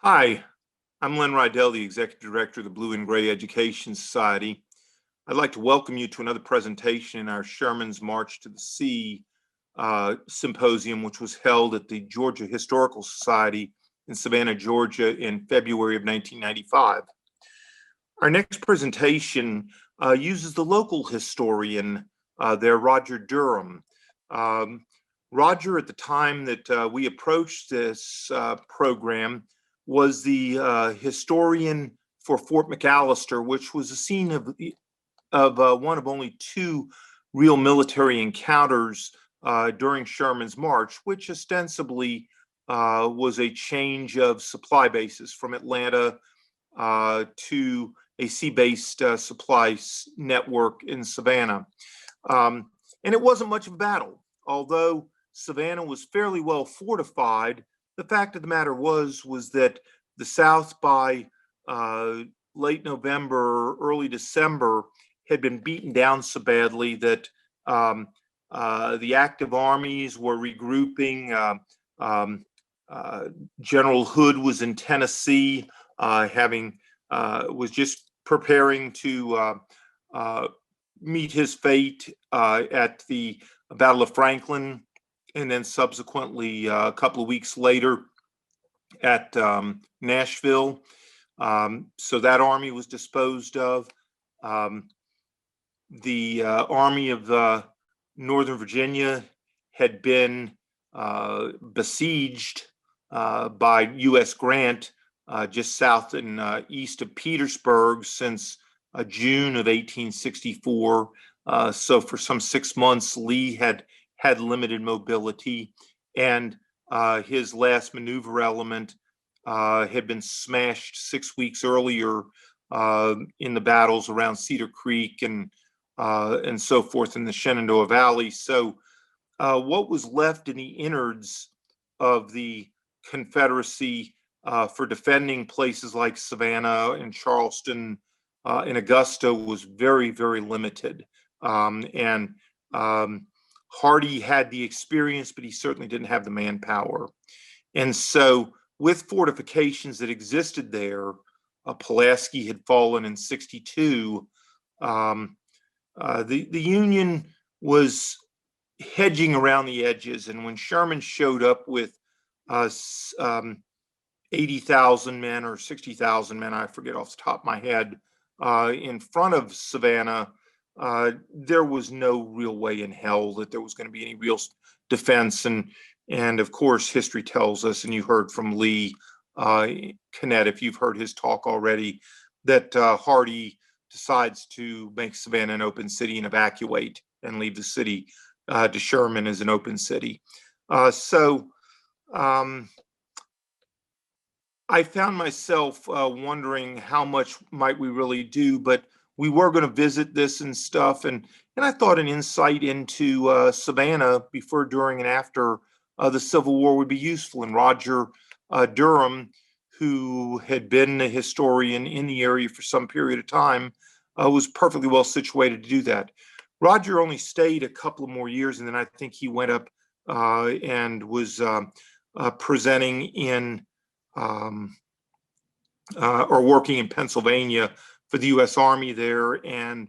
Hi, I'm Len Rydell, the Executive Director of the Blue and Gray Education Society. I'd like to welcome you to another presentation in our Sherman's March to the Sea symposium, which was held at the Georgia Historical Society in Savannah, Georgia in February of 1995. Our next presentation uses the local historian there, Roger Durham. Roger, at the time that we approached this program, was the historian for Fort McAllister, which was a scene of one of only two real military encounters during Sherman's march, which ostensibly was a change of supply bases from Atlanta to a sea-based supply network in Savannah. And it wasn't much of a battle, although Savannah was fairly well fortified. The fact of the matter was that the South by late November, early December had been beaten down so badly that the active armies were regrouping. General Hood was in Tennessee, was just preparing to meet his fate at the Battle of Franklin, and then subsequently a couple of weeks later at Nashville. So that army was disposed of. The Army of Northern Virginia had been besieged by U.S. Grant just south and east of Petersburg since June of 1864. So for some 6 months, Lee had limited mobility, and his last maneuver element had been smashed 6 weeks earlier in the battles around Cedar Creek and so forth in the Shenandoah Valley. So what was left in the innards of the Confederacy for defending places like Savannah and Charleston and Augusta was very, very limited. Hardee had the experience, but he certainly didn't have the manpower. And so with fortifications that existed there, Pulaski had fallen in 62. The Union was hedging around the edges. And when Sherman showed up with 80,000 men or 60,000 men, I forget off the top of my head, in front of Savannah, there was no real way in hell that there was going to be any real defense. And of course, history tells us, and you heard from Lee Kinnett, if you've heard his talk already, that Hardee decides to make Savannah an open city and evacuate and leave the city to Sherman as an open city. I found myself wondering how much might we really do, but we were going to visit this and stuff, and I thought an insight into Savannah before, during, and after the Civil War would be useful. And Roger Durham, who had been a historian in the area for some period of time, was perfectly well situated to do that. Roger only stayed a couple of more years, and then I think he went up and was presenting in or working in Pennsylvania for the U.S. Army there. And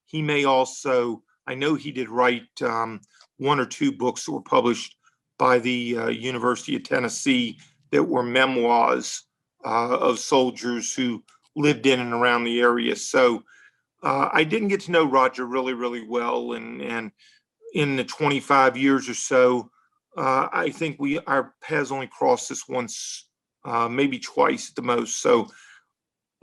he may also, I know he did write one or two books that were published by the University of Tennessee that were memoirs of soldiers who lived in and around the area. So I didn't get to know Roger really, really well. And in the 25 years or so, I think our paths only crossed this once, maybe twice at the most. So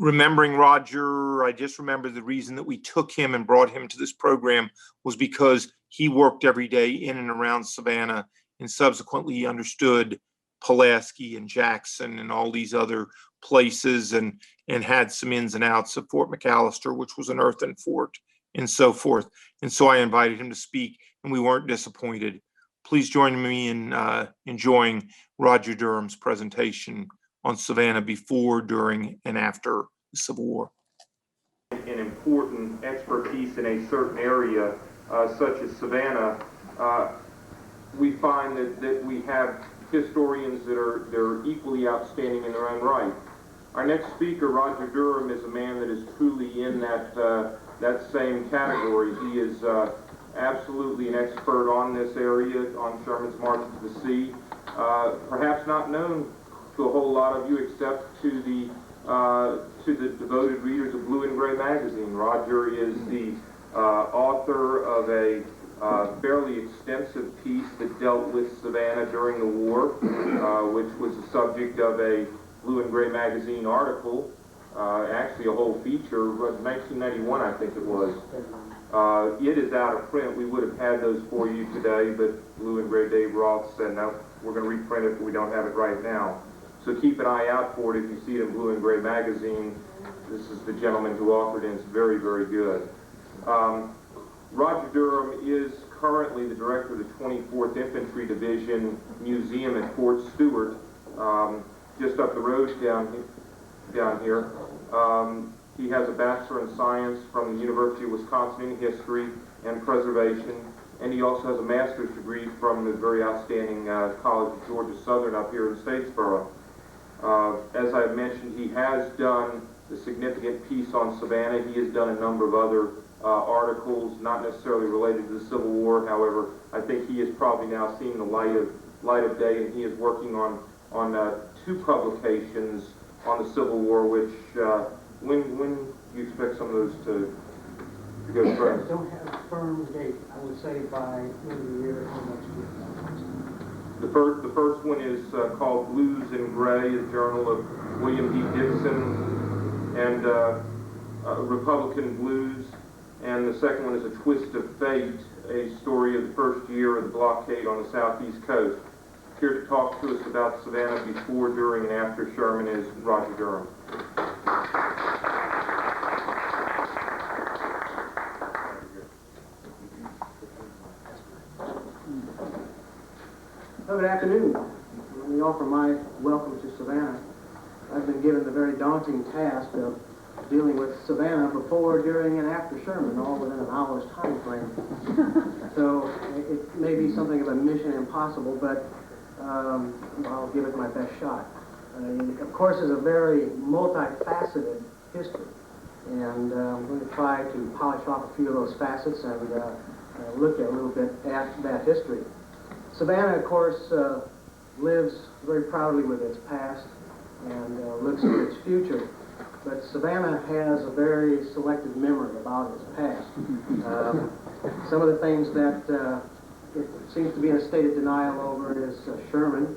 remembering Roger, I just remember the reason that we took him and brought him to this program was because he worked every day in and around Savannah, and subsequently he understood Pulaski and Jackson and all these other places, and had some ins and outs of Fort McAllister, which was an earthen fort, and so forth. And so I invited him to speak, and we weren't disappointed. Please join me in enjoying Roger Durham's presentation on Savannah before, during, and after the Civil War. An important expertise in a certain area, such as Savannah, we find that we have historians that are equally outstanding in their own right. Our next speaker, Roger Durham, is a man that is truly in that same category. He is absolutely an expert on this area, on Sherman's March to the Sea. Perhaps not known to a whole lot of you except to the devoted readers of Blue and Gray magazine. Roger is the author of a fairly extensive piece that dealt with Savannah during the war, which was the subject of a Blue and Gray magazine article, actually a whole feature, 1991 I think it was. It is out of print. We would have had those for you today, but Blue and Gray Dave Roth said, no, we're going to reprint it, but we don't have it right now. So keep an eye out for it if you see it in Blue and Gray magazine. This is the gentleman who authored it. It's very, very good. Roger Durham is currently the director of the 24th Infantry Division Museum at Fort Stewart, just up the road down here. He has a Bachelor in Science from the University of Wisconsin in History and Preservation, and he also has a Master's degree from the very outstanding College of Georgia Southern up here in Statesboro. As I've mentioned, he has done the significant piece on Savannah. He has done a number of other articles, not necessarily related to the Civil War. However, I think he is probably now seeing the light of day, and he is working on 2 publications on the Civil War, which when do you expect some of those to go through? I don't have a firm date. I would say by end of the year or next year. The first one is called Blues and Gray, a journal of William D. Dixon and Republican Blues. And the second one is A Twist of Fate, a story of the first year of the blockade on the southeast coast. Here to talk to us about Savannah before, during, and after Sherman is Roger Durham. Good afternoon. Let me offer my welcome to Savannah. I've been given the very daunting task of dealing with Savannah before, during, and after Sherman, all within an hour's time frame. So it may be something of a mission impossible, but I'll give it my best shot. Of course, it's a very multifaceted history, and I'm going to try to polish off a few of those facets and look at a little bit at that history. Savannah, of course, lives very proudly with its past and looks to its future. But Savannah has a very selective memory about its past. Some of the things that it seems to be in a state of denial over is Sherman,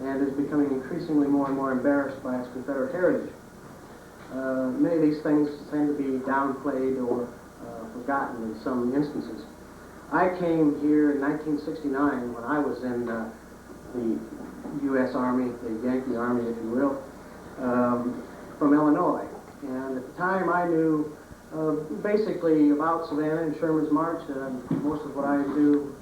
and is becoming increasingly more and more embarrassed by its Confederate heritage. Many of these things tend to be downplayed or forgotten in some instances. I came here in 1969 when I was in the U.S. Army, the Yankee Army, if you will, from Illinois. And at the time I knew basically about Savannah and Sherman's March. Most of what I knew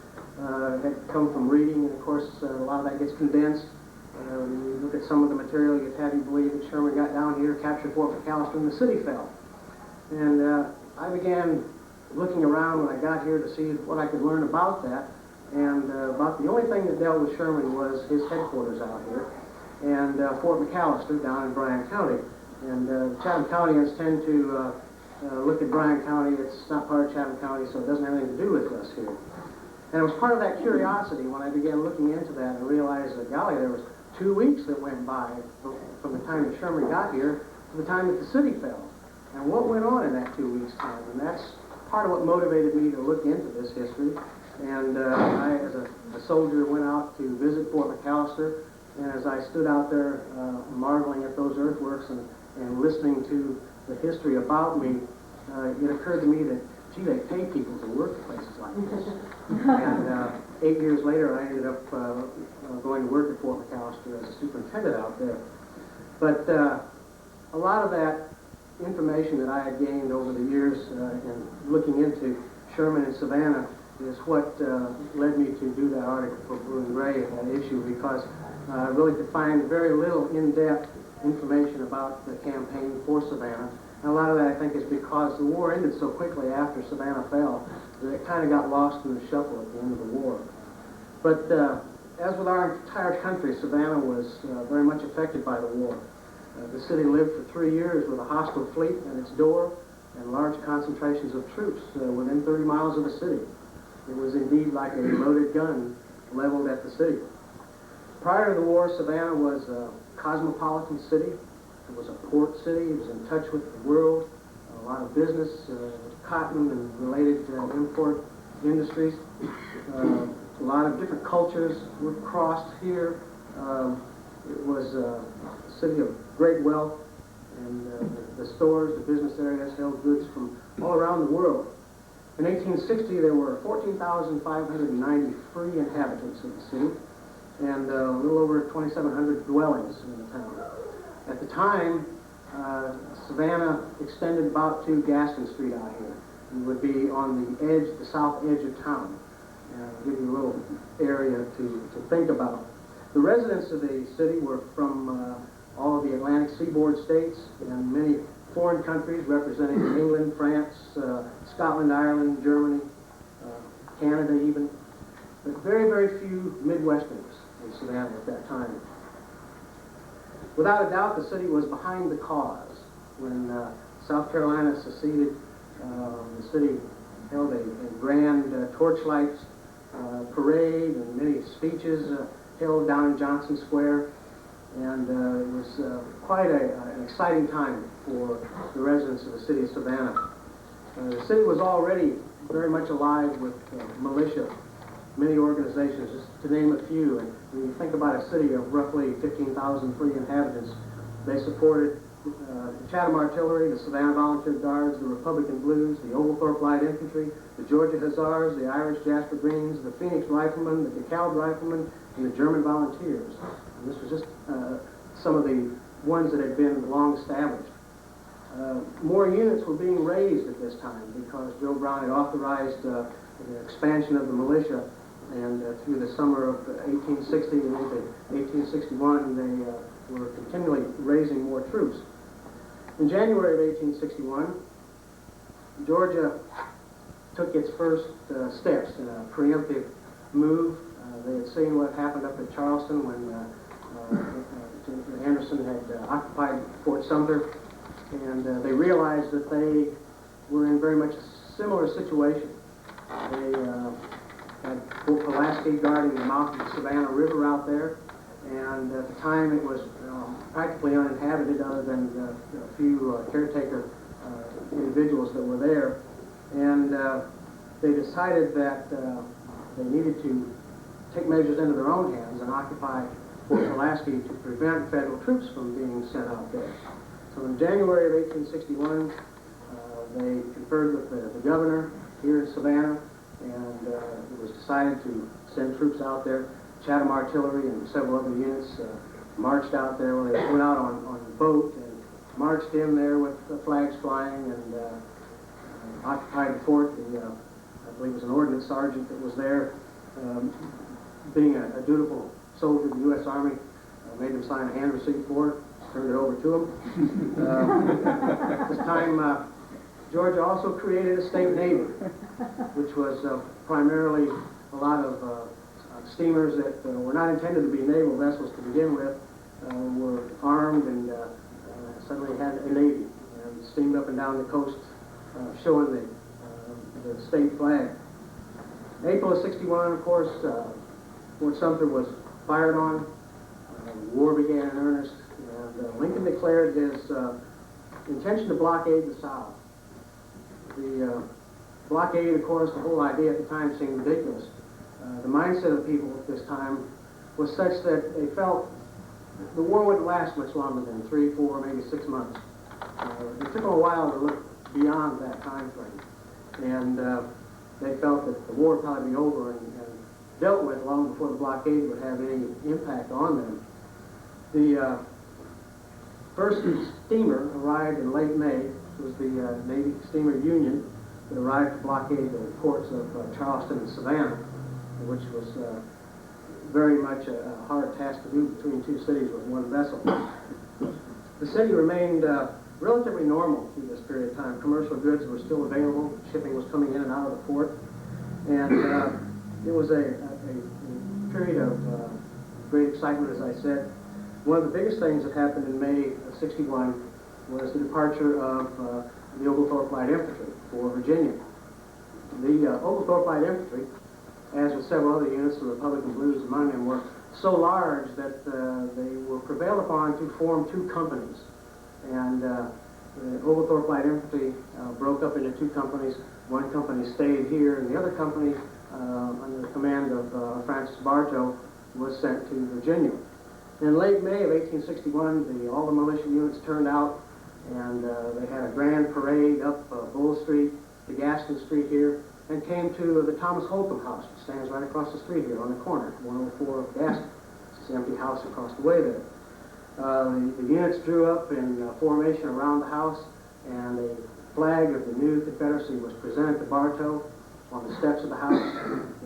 had come from reading, and of course a lot of that gets condensed. You look at some of the material, you'd have you believe that Sherman got down here, captured Fort McAllister, and the city fell. And I began looking around when I got here to see what I could learn about that. And about the only thing that dealt with Sherman was his headquarters out here, and Fort McAllister down in Bryan County. And Chatham Countyans tend to look at Bryan County. It's not part of Chatham County, so it doesn't have anything to do with us here. And it was part of that curiosity when I began looking into that and realized that, golly, there was 2 weeks that went by from the time that Sherman got here to the time that the city fell. And what went on in that 2 weeks' time? And that's part of what motivated me to look into this history. And I, as a soldier, went out to visit Fort McAllister. And as I stood out there marveling at those earthworks and listening to the history about me, it occurred to me that, gee, they pay people to work at places like this. And 8 years later, I ended up going to work at Fort McAllister as a superintendent out there. But a lot of that information that I had gained over the years in looking into Sherman and Savannah is what led me to do that article for Blue and Gray, that issue, because I really could find very little in-depth information about the campaign for Savannah. And a lot of that, I think, is because the war ended so quickly after Savannah fell that it kind of got lost in the shuffle at the end of the war. But As with our entire country, Savannah was very much affected by the war. The city lived for 3 years with a hostile fleet at its door and large concentrations of troops within 30 miles of the city. It was indeed like a loaded gun leveled at the city. Prior to the war, Savannah was a cosmopolitan city. It was a port city. It was in touch with the world. A lot of business, cotton and related import industries. A lot of different cultures were crossed here. It was a city of great wealth, and the stores, the business areas held goods from all around the world. In 1860, there were 14,590 free inhabitants of the city, and a little over 2,700 dwellings in the town. At the time, Savannah extended about to Gaston Street out here, and would be on the edge, the south edge of town. Give you a little area to think about. The residents of the city were from all of the Atlantic seaboard states and many foreign countries representing England, France, Scotland, Ireland, Germany, Canada even, but very, very few Midwesterners in Savannah at that time. Without a doubt, the city was behind the cause. When South Carolina seceded, the city held a grand torchlight parade and many speeches held down in Johnson Square, and it was quite an exciting time for the residents of the city of Savannah. The city was already very much alive with militia, many organizations, just to name a few. And when you think about a city of roughly 15,000 free inhabitants, they supported the Chatham Artillery, the Savannah Volunteer Guards, the Republican Blues, the Oglethorpe Light Infantry, the Georgia Hussars, the Irish Jasper Greens, the Phoenix Riflemen, the DeKalb Riflemen, and the German Volunteers. And this was just some of the ones that had been long established. More units were being raised at this time because Joe Brown had authorized the expansion of the militia, and through the summer of 1860 and into 1861, they were continually raising more troops. In January of 1861, Georgia took its first steps in a preemptive move. They had seen what happened up at Charleston when Anderson had occupied Fort Sumter, and they realized that they were in very much a similar situation. They had Fort Pulaski guarding the mouth of the Savannah River out there, and at the time it was practically uninhabited other than a few caretaker individuals that were there. And they decided that they needed to take measures into their own hands and occupy Fort Pulaski to prevent federal troops from being sent out there. So in January of 1861, they conferred with the governor here in Savannah, and it was decided to send troops out there. Chatham Artillery and several other units marched out there. Well, they went out on a boat and marched in there with the flags flying and occupied the fort. I believe it was an ordnance sergeant that was there, being a dutiful soldier of the U.S. Army, made them sign a hand receipt for it, turned it over to him. At this time, Georgia also created a state navy, which was primarily a lot of steamers that were not intended to be naval vessels to begin with, were armed and suddenly had a navy and steamed up and down the coast, showing the state flag. In April of '61, of course, Fort Sumter was fired on. War began in earnest, and Lincoln declared his intention to blockade the South. The blockade, of course, the whole idea at the time seemed ridiculous. The mindset of people at this time was such that they felt the war wouldn't last much longer than 3, 4, maybe 6 months. It took them a while to look beyond that time frame, and they felt that the war would probably be over and dealt with long before the blockade would have any impact on them. The first steamer arrived in late May. It was the Navy Steamer Union that arrived to blockade the ports of Charleston and Savannah, which was very much a hard task to do between two cities with one vessel. The city remained relatively normal through this period of time. Commercial goods were still available. Shipping was coming in and out of the port. And it was a period of great excitement, as I said. One of the biggest things that happened in May of '61 was the departure of the Oglethorpe Light Infantry for Virginia. The Oglethorpe Light Infantry, as with several other units, the Republican Blues among them, were so large that they were prevailed upon to form two companies. And the Oglethorpe Light Infantry broke up into two companies. One company stayed here, and the other company, under the command of Francis Bartow, was sent to Virginia. In late May of 1861, all the militia units turned out, and they had a grand parade up Bull Street to Gaston Street here, and came to the Thomas Holcomb House, which stands right across the street here on the corner, 104 of Gaston. It's an empty house across the way there. The units drew up in formation around the house, and a flag of the new Confederacy was presented to Bartow on the steps of the house.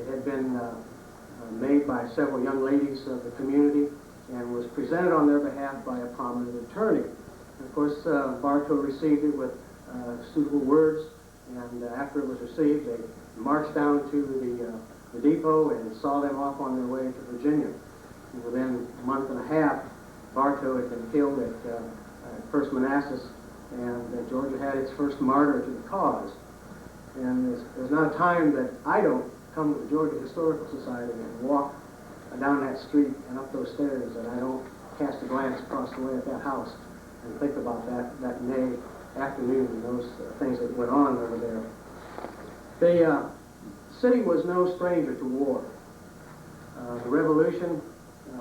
It had been made by several young ladies of the community and was presented on their behalf by a prominent attorney. And of course, Bartow received it with suitable words, and after it was received, they marched down to the depot and saw them off on their way to Virginia. And within a month and a half, Bartow had been killed at First Manassas, and Georgia had its first martyr to the cause. And there's not a time that I don't come to the Georgia Historical Society and walk down that street and up those stairs that I don't cast a glance across the way at that house and think about that May afternoon and those things that went on over there. The city was no stranger to war. The Revolution,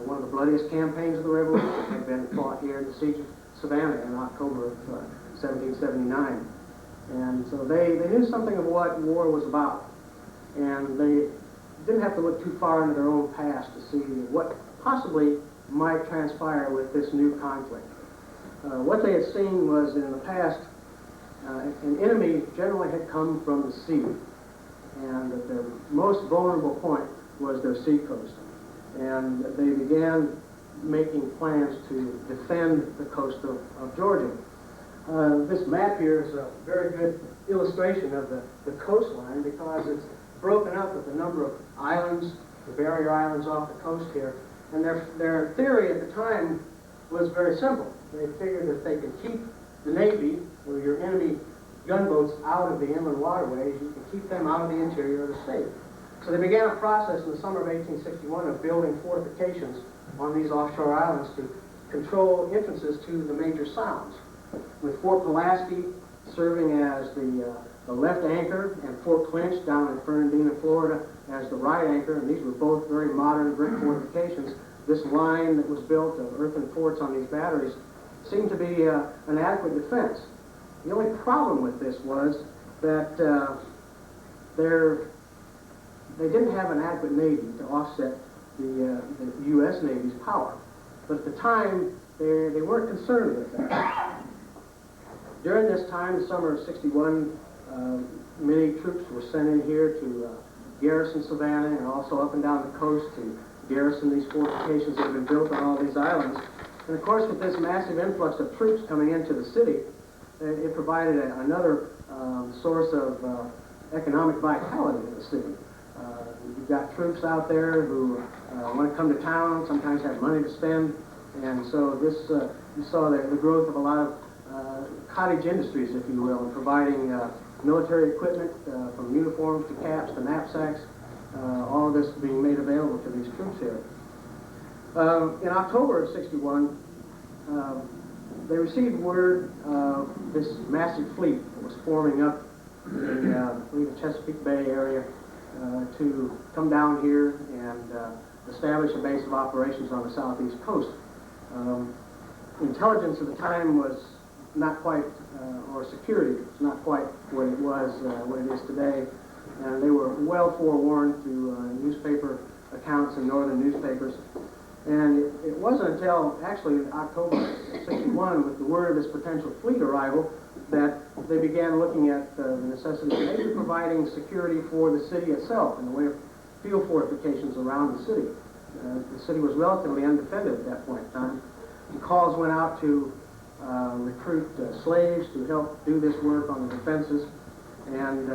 one of the bloodiest campaigns of the Revolution, had been fought here at the Siege of Savannah in October of 1779. And so they knew something of what war was about. And they didn't have to look too far into their own past to see what possibly might transpire with this new conflict. What they had seen was, in the past, an enemy generally had come from the sea, and that their most vulnerable point was their seacoast. And they began making plans to defend the coast of Georgia. This map here is a very good illustration of the coastline, because it's broken up with a number of islands, the barrier islands off the coast here. And their theory at the time was very simple. They figured if they could keep the Navy, or your enemy gunboats, out of the inland waterways, you can keep them out of the interior of the state. So they began a process in the summer of 1861 of building fortifications on these offshore islands to control entrances to the major sounds, with Fort Pulaski serving as the left anchor, and Fort Clinch down in Fernandina, Florida, as the right anchor. And these were both very modern brick fortifications. This line that was built of earthen forts on these batteries seemed to be an adequate defense. The only problem with this was that they didn't have an adequate Navy to offset the U.S. Navy's power. But at the time, they weren't concerned with that. During this time, the summer of '61, many troops were sent in here to garrison Savannah, and also up and down the coast to garrison these fortifications that had been built on all these islands. And of course, with this massive influx of troops coming into the city, it provided another source of economic vitality in the city. You've got troops out there who want to come to town, sometimes have money to spend, and so this you saw the growth of a lot of cottage industries, if you will, in providing military equipment, from uniforms to caps to knapsacks, all of this being made available to these troops here. In October of '61, they received word of this massive fleet that was forming up in the Chesapeake Bay area to come down here and establish a base of operations on the southeast coast. Intelligence at the time was not quite, or security was not quite what it was, what it is today. And they were well forewarned through newspaper accounts in northern newspapers. And it wasn't until actually in October of '61, with the word of this potential fleet arrival, that they began looking at the necessity of maybe providing security for the city itself in the way of field fortifications around the city. The city was relatively undefended at that point in time. And calls went out to recruit slaves to help do this work on the defenses, and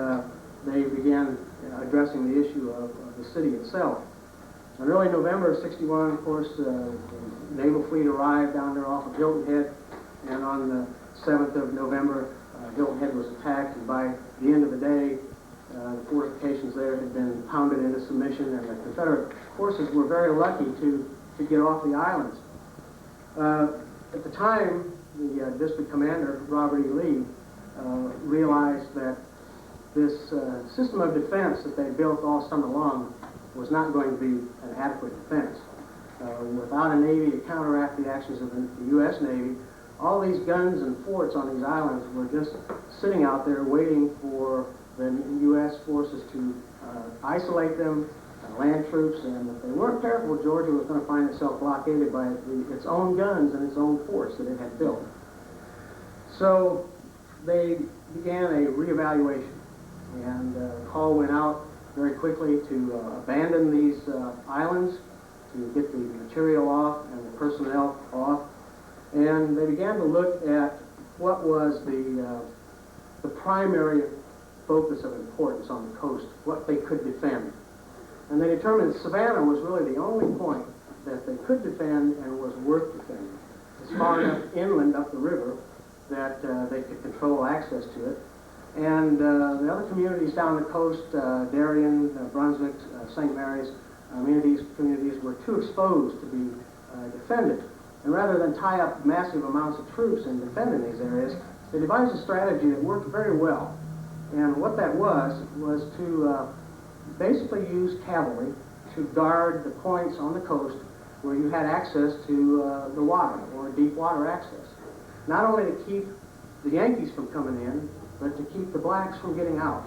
they began addressing the issue of the city itself. In early November of '61, of course, the naval fleet arrived down there off of Hilton Head, and on the 7th of November, Hilton Head was attacked, and by the end of the day, the fortifications there had been pounded into submission, and the Confederate forces were very lucky to get off the islands. At the time, the district commander, Robert E. Lee, realized that this system of defense that they built all summer long was not going to be an adequate defense. Without a Navy to counteract the actions of the U.S. Navy, all these guns and forts on these islands were just sitting out there waiting for the U.S. forces to isolate them, land troops, and if they weren't careful, Georgia was going to find itself blockaded by its own guns and its own forts that it had built. So they began a reevaluation, and a call went out very quickly to abandon these islands, to get the material off and the personnel off, and they began to look at what was the primary focus of importance on the coast, what they could defend. And they determined Savannah was really the only point that they could defend and was worth defending. It's far enough inland up the river that they could control access to it. And the other communities down the coast, Darien, Brunswick, St. Mary's, many of these communities were too exposed to be defended. And rather than tie up massive amounts of troops in defending these areas, they devised a strategy that worked very well. And what that was to basically use cavalry to guard the points on the coast where you had access to the water, or deep water access. Not only to keep the Yankees from coming in, but to keep the blacks from getting out,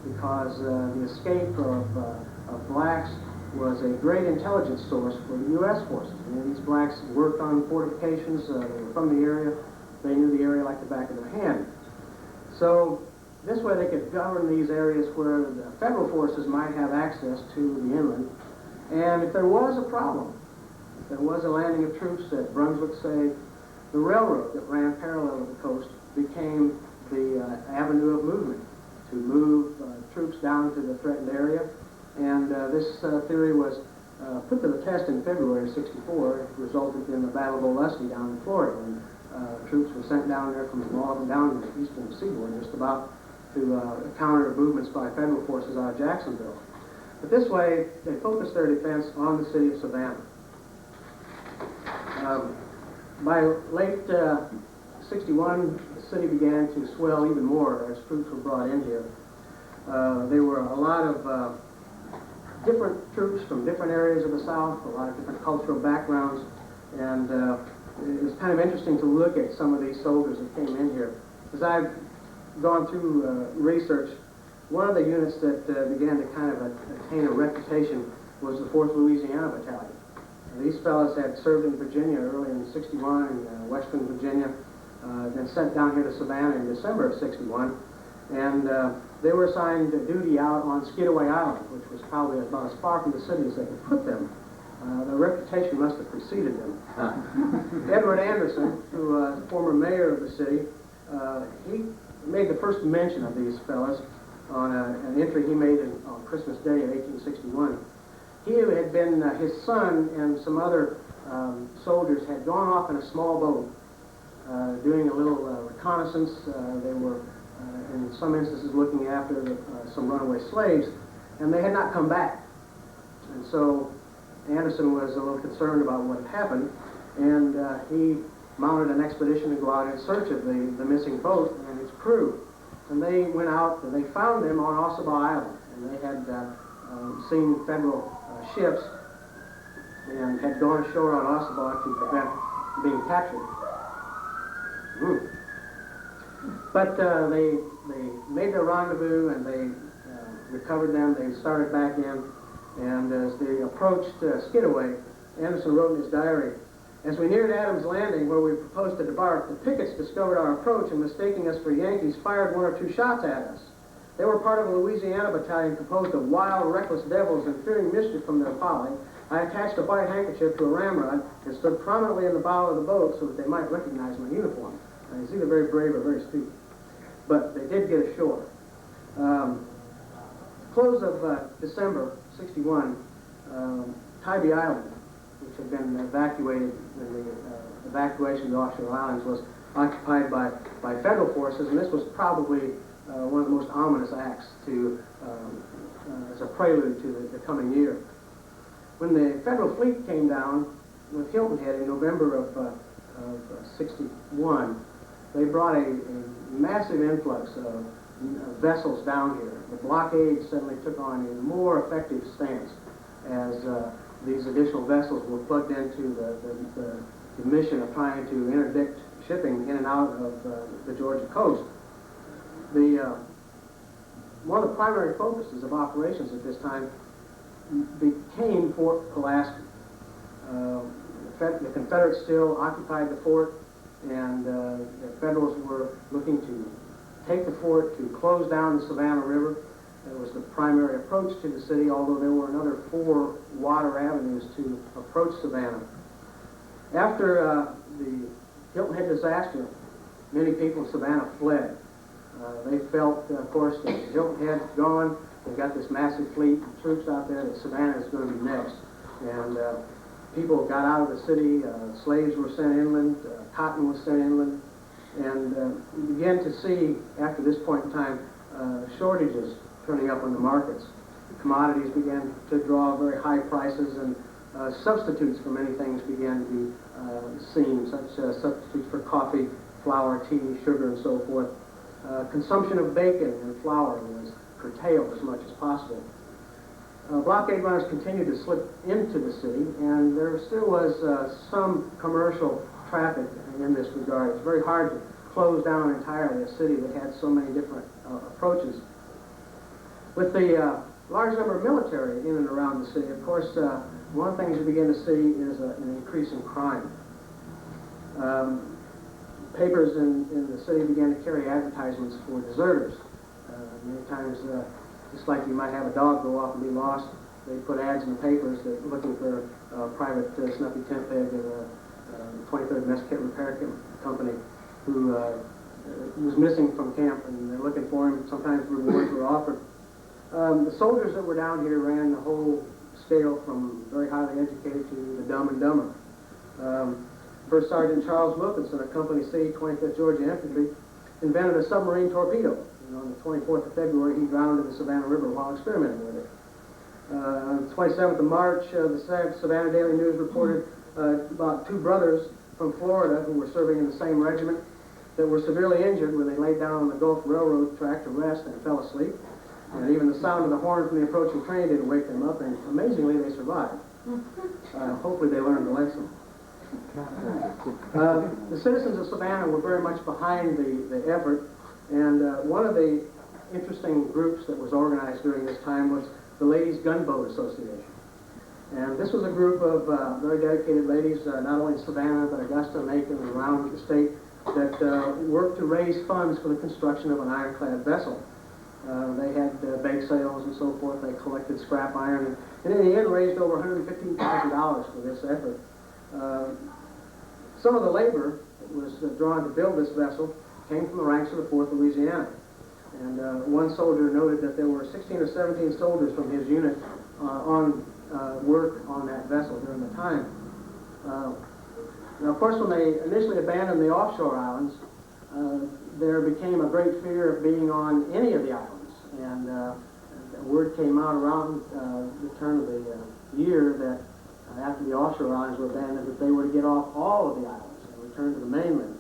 because the escape of blacks was a great intelligence source for the U.S. forces. These blacks worked on fortifications, they were from the area, they knew the area like the back of their hand. So this way they could govern these areas where the federal forces might have access to the inland. And if there was a problem, if there was a landing of troops at Brunswick, say, the railroad that ran parallel to the coast became the avenue of movement to move troops down to the threatened area. And this theory was put to the test in February of '64. It resulted in the Battle of Olustee down in Florida, when troops were sent down there from all down the eastern seaboard just about to counter movements by federal forces out of Jacksonville. But this way, they focused their defense on the city of Savannah. By late '61, the city began to swell even more as troops were brought in here. There were a lot of different troops from different areas of the South, a lot of different cultural backgrounds, and it was kind of interesting to look at some of these soldiers that came in here. As I've gone through research, one of the units that began to kind of attain a reputation was the 4th Louisiana Battalion. These fellows had served in Virginia early in '61, in Western Virginia, then sent down here to Savannah in December of '61, and they were assigned duty out on Skidaway Island, which was probably about as far from the city as they could put them. Their reputation must have preceded them. Edward Anderson, who was former mayor of the city, he made the first mention of these fellows on an entry he made on Christmas Day of 1861. He had been, his son and some other soldiers had gone off in a small boat doing a little reconnaissance. They were, in some instances, looking after some runaway slaves, and they had not come back. And so Anderson was a little concerned about what had happened, and he mounted an expedition to go out in search of the missing boat and its crew. And they went out, and they found them on Ossabaw Island, and they had seen federal ships and had gone ashore on Ossabaw to prevent being captured. But they made their rendezvous, and they recovered them. They started back in, and as they approached Skidaway, Anderson wrote in his diary, "As we neared Adams Landing, where we proposed to debark, the pickets discovered our approach and, mistaking us for Yankees, fired 1 or 2 shots at us. They were part of a Louisiana battalion composed of wild, reckless devils, and fearing mischief from their folly, I attached a white handkerchief to a ramrod and stood prominently in the bow of the boat so that they might recognize my uniform." And he's either very brave or very stupid. But they did get ashore. Close of December '61, Tybee Island, which had been evacuated in the evacuation of the offshore islands, was occupied by federal forces, and this was probably one of the most ominous acts to, as a prelude to the coming year. When the federal fleet came down with Hilton Head in November of '61, they brought a massive influx of vessels down here. The blockade suddenly took on a more effective stance as these additional vessels were plugged into the mission of trying to interdict shipping in and out of the Georgia coast. One of the primary focuses of operations at this time became Fort Pulaski. The Confederates still occupied the fort, and the Federals were looking to take the fort, to close down the Savannah River. That was the primary approach to the city, although there were another 4 water avenues to approach Savannah. After the Hilton Head disaster, many people in Savannah fled. They felt, of course, that Hilton Head's gone. They've got this massive fleet of troops out there, that Savannah is going to be next. And people got out of the city, slaves were sent inland, cotton was sent inland, and we began to see, after this point in time, shortages turning up on the markets. Commodities began to draw very high prices, and substitutes for many things began to be seen, such as substitutes for coffee, flour, tea, sugar, and so forth. Consumption of bacon and flour was curtailed as much as possible. Blockade runners continued to slip into the city, and there still was some commercial traffic in this regard. It's very hard to close down entirely a city that had so many different approaches. With the large number of military in and around the city, of course, one of the things you begin to see is an increase in crime. Papers in the city began to carry advertisements for deserters. Many times, just like you might have a dog go off and be lost, they put ads in the papers that looking for a private snuffy tent peg in a 23rd Mess Kit Repair Company who was missing from camp, and they're looking for him. Sometimes rewards were offered. The soldiers that were down here ran the whole scale from very highly educated to the dumb and dumber. First Sergeant Charles Wilkinson of Company C, 25th Georgia Infantry, invented a submarine torpedo. And on the 24th of February, he drowned in the Savannah River while experimenting with it. On the 27th of March, the Savannah Daily News reported about 2 brothers from Florida who were serving in the same regiment that were severely injured when they laid down on the Gulf Railroad track to rest and fell asleep. And even the sound of the horn from the approaching train didn't wake them up, and amazingly, they survived. Hopefully they learned the lesson. The citizens of Savannah were very much behind the effort, and one of the interesting groups that was organized during this time was the Ladies Gunboat Association. And this was a group of very dedicated ladies, not only in Savannah, but Augusta, Macon, and around the state, that worked to raise funds for the construction of an ironclad vessel. They had bake sales and so forth. They collected scrap iron, and in the end raised over $115,000 for this effort. Some of the labor that was drawn to build this vessel came from the ranks of the 4th Louisiana. And one soldier noted that there were 16 or 17 soldiers from his unit on work on that vessel during the time. Now, of course, when they initially abandoned the offshore islands, there became a great fear of being on any of the islands. And word came out around the turn of the year that after the offshore islands were abandoned, that they were to get off all of the islands and return to the mainland.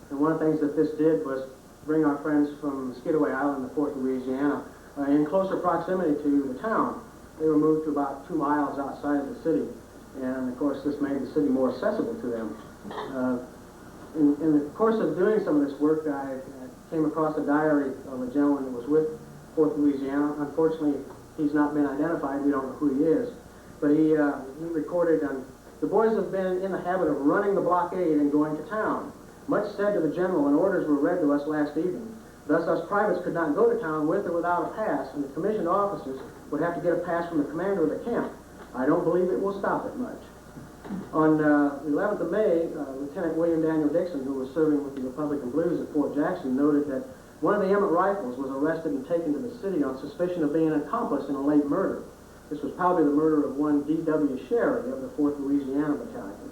And one of the things that this did was bring our friends from Skidaway Island, the 4th Louisiana, in closer proximity to the town. They were moved to about 2 miles outside of the city. And, of course, this made the city more accessible to them. In the course of doing some of this work, I came across a diary of a gentleman that was with 4th Louisiana. Unfortunately, he's not been identified. We don't know who he is. But he recorded, the boys have been in the habit of running the blockade and going to town. Much said to the general, and orders were read to us last evening. Thus, us privates could not go to town with or without a pass, and the commissioned officers would have to get a pass from the commander of the camp. I don't believe it will stop it much. On the 11th of May, Lieutenant William Daniel Dixon, who was serving with the Republican Blues at Fort Jackson, noted that one of the Emmett Rifles was arrested and taken to the city on suspicion of being an accomplice in a late murder. This was probably the murder of one D.W. Sherry of the 4th Louisiana Battalion.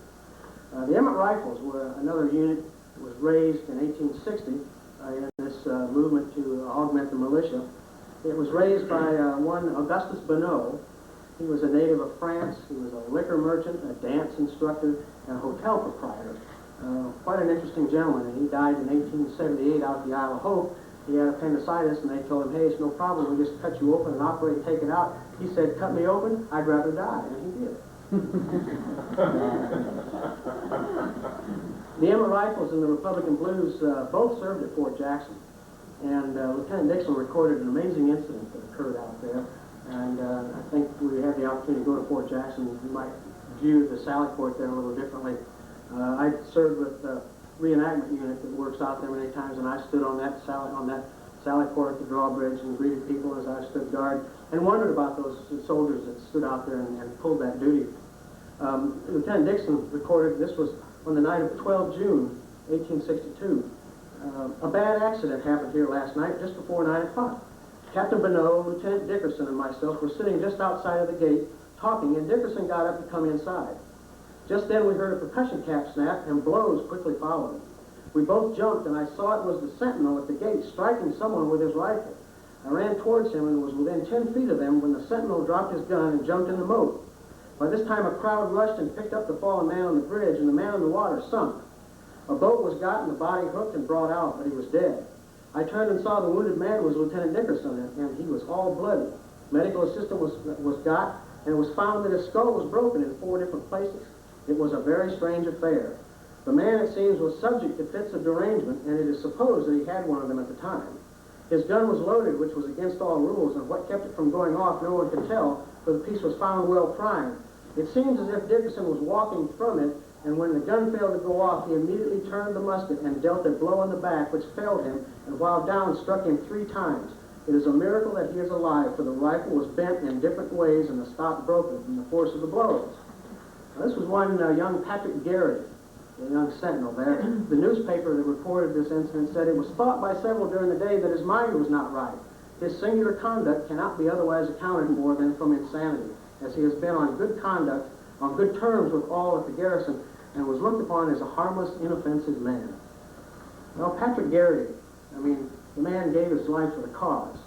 The Emmett Rifles were another unit that was raised in 1860 in this movement to augment the militia. It was raised by one Augustus Bonneau. He was a native of France. He was a liquor merchant, a dance instructor, and a hotel proprietor. Quite an interesting gentleman, and he died in 1878 out at the Isle of Hope. He had appendicitis, and they told him, hey, it's no problem, we'll just cut you open and operate, take it out. He said, cut me open, I'd rather die, and he did. The Emmett Rifles and the Republican Blues both served at Fort Jackson, and Lieutenant Dixon recorded an amazing incident that occurred out there, and I think we had the opportunity to go to Fort Jackson. We might view the Sally Port there a little differently. I served with the reenactment unit that works out there many times, and I stood on that Sally Port at the drawbridge and greeted people as I stood guard and wondered about those soldiers that stood out there and pulled that duty. Lieutenant Dixon recorded, this was on the night of 12 June, 1862. A bad accident happened here last night just before 9 o'clock. Captain Bonneau, Lieutenant Dickerson, and myself were sitting just outside of the gate talking, and Dickerson got up to come inside. Just then we heard a percussion cap snap, and blows quickly followed. We both jumped, and I saw it was the sentinel at the gate striking someone with his rifle. I ran towards him and was within 10 feet of them when the sentinel dropped his gun and jumped in the moat. By this time a crowd rushed and picked up the fallen man on the bridge, and the man in the water sunk. A boat was got and the body hooked and brought out, but he was dead. I turned and saw the wounded man was Lieutenant Dickerson, and he was all bloody. Medical assistance was got, and it was found that his skull was broken in 4 different places. It was a very strange affair. The man, it seems, was subject to fits of derangement, and it is supposed that he had one of them at the time. His gun was loaded, which was against all rules, and what kept it from going off no one could tell, for the piece was found well primed. It seems as if Dickerson was walking from it, and when the gun failed to go off, he immediately turned the musket and dealt a blow in the back, which felled him, and while down, struck him 3 times. It is a miracle that he is alive, for the rifle was bent in different ways, and the stock broken from the force of the blows. Now, this was one young Patrick Gary, the young sentinel there. The newspaper that reported this incident said it was thought by several during the day that his mind was not right. His singular conduct cannot be otherwise accounted for than from insanity, as he has been on good conduct, on good terms with all at the garrison, and was looked upon as a harmless, inoffensive man. Well, Patrick Gary, I mean, the man gave his life for the cause.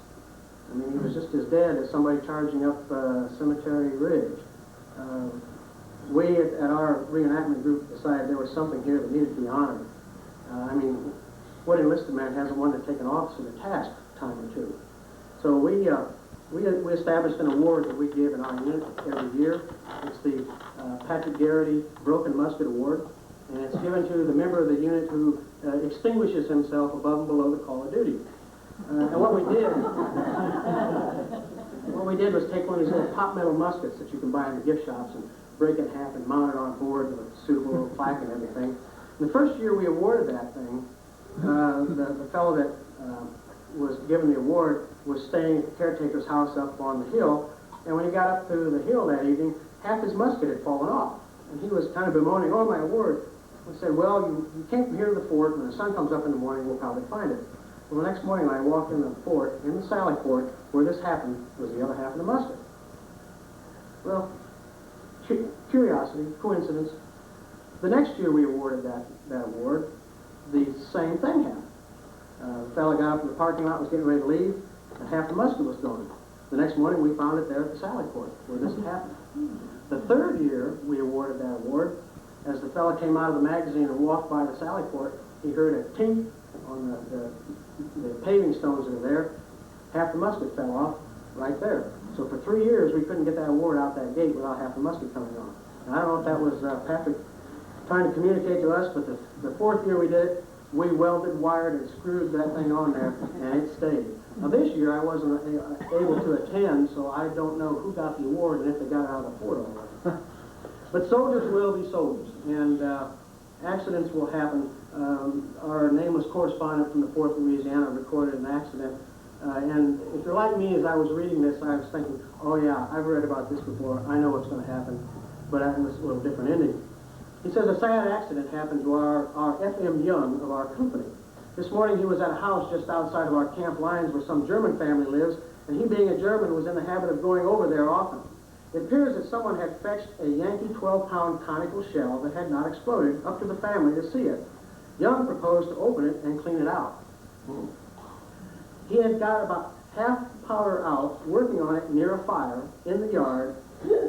I mean, he was just as dead as somebody charging up Cemetery Ridge. We at our reenactment group decided there was something here that needed to be honored. I mean, what enlisted man hasn't wanted to take an officer to task time or two? So we established an award that we give in our unit every year. It's the Patrick Garrity Broken Musket Award, and it's given to the member of the unit who extinguishes himself above and below the call of duty. And what we did was take one of these little pot metal muskets that you can buy in the gift shops and break it in half and mount it on board with a suitable little plaque and everything. And the first year we awarded that thing, the fellow that was given the award was staying at the caretaker's house up on the hill, and when he got up to the hill that evening, half his musket had fallen off. And he was kind of bemoaning, oh, my award. I said, well, you came from here to the fort, and when the sun comes up in the morning, we'll probably find it. Well, the next morning I walked in the fort, in the Sally Port, where this happened was the other half of the musket. Well, curiosity, coincidence. The next year we awarded that award, the same thing happened. The fellow got up in the parking lot, was getting ready to leave, and half the musket was gone. The next morning we found it there at the Sally Port, where this had happened. The third year we awarded that award, as the fellow came out of the magazine and walked by the Sally Port, he heard a tink on the paving stones that are there. Half the musket fell off right there. So for 3 years, we couldn't get that award out that gate without half the musket coming on. And I don't know if that was Patrick trying to communicate to us, but the 4th year we did it, we welded, wired, and screwed that thing on there, and it stayed. Now this year, I wasn't able to attend, so I don't know who got the award and if they got it out of the fort all right. But soldiers will be soldiers, and accidents will happen. Our nameless correspondent from the 4th Louisiana recorded an accident. And if you're like me, as I was reading this, I was thinking, oh yeah, I've read about this before. I know what's going to happen. But it was a little different ending. He says a sad accident happened to our F.M. Young of our company. This morning he was at a house just outside of our camp lines where some German family lives, and he being a German was in the habit of going over there often. It appears that someone had fetched a Yankee 12-pound conical shell that had not exploded up to the family to see it. Young proposed to open it and clean it out. He had got about half powder out, working on it near a fire in the yard.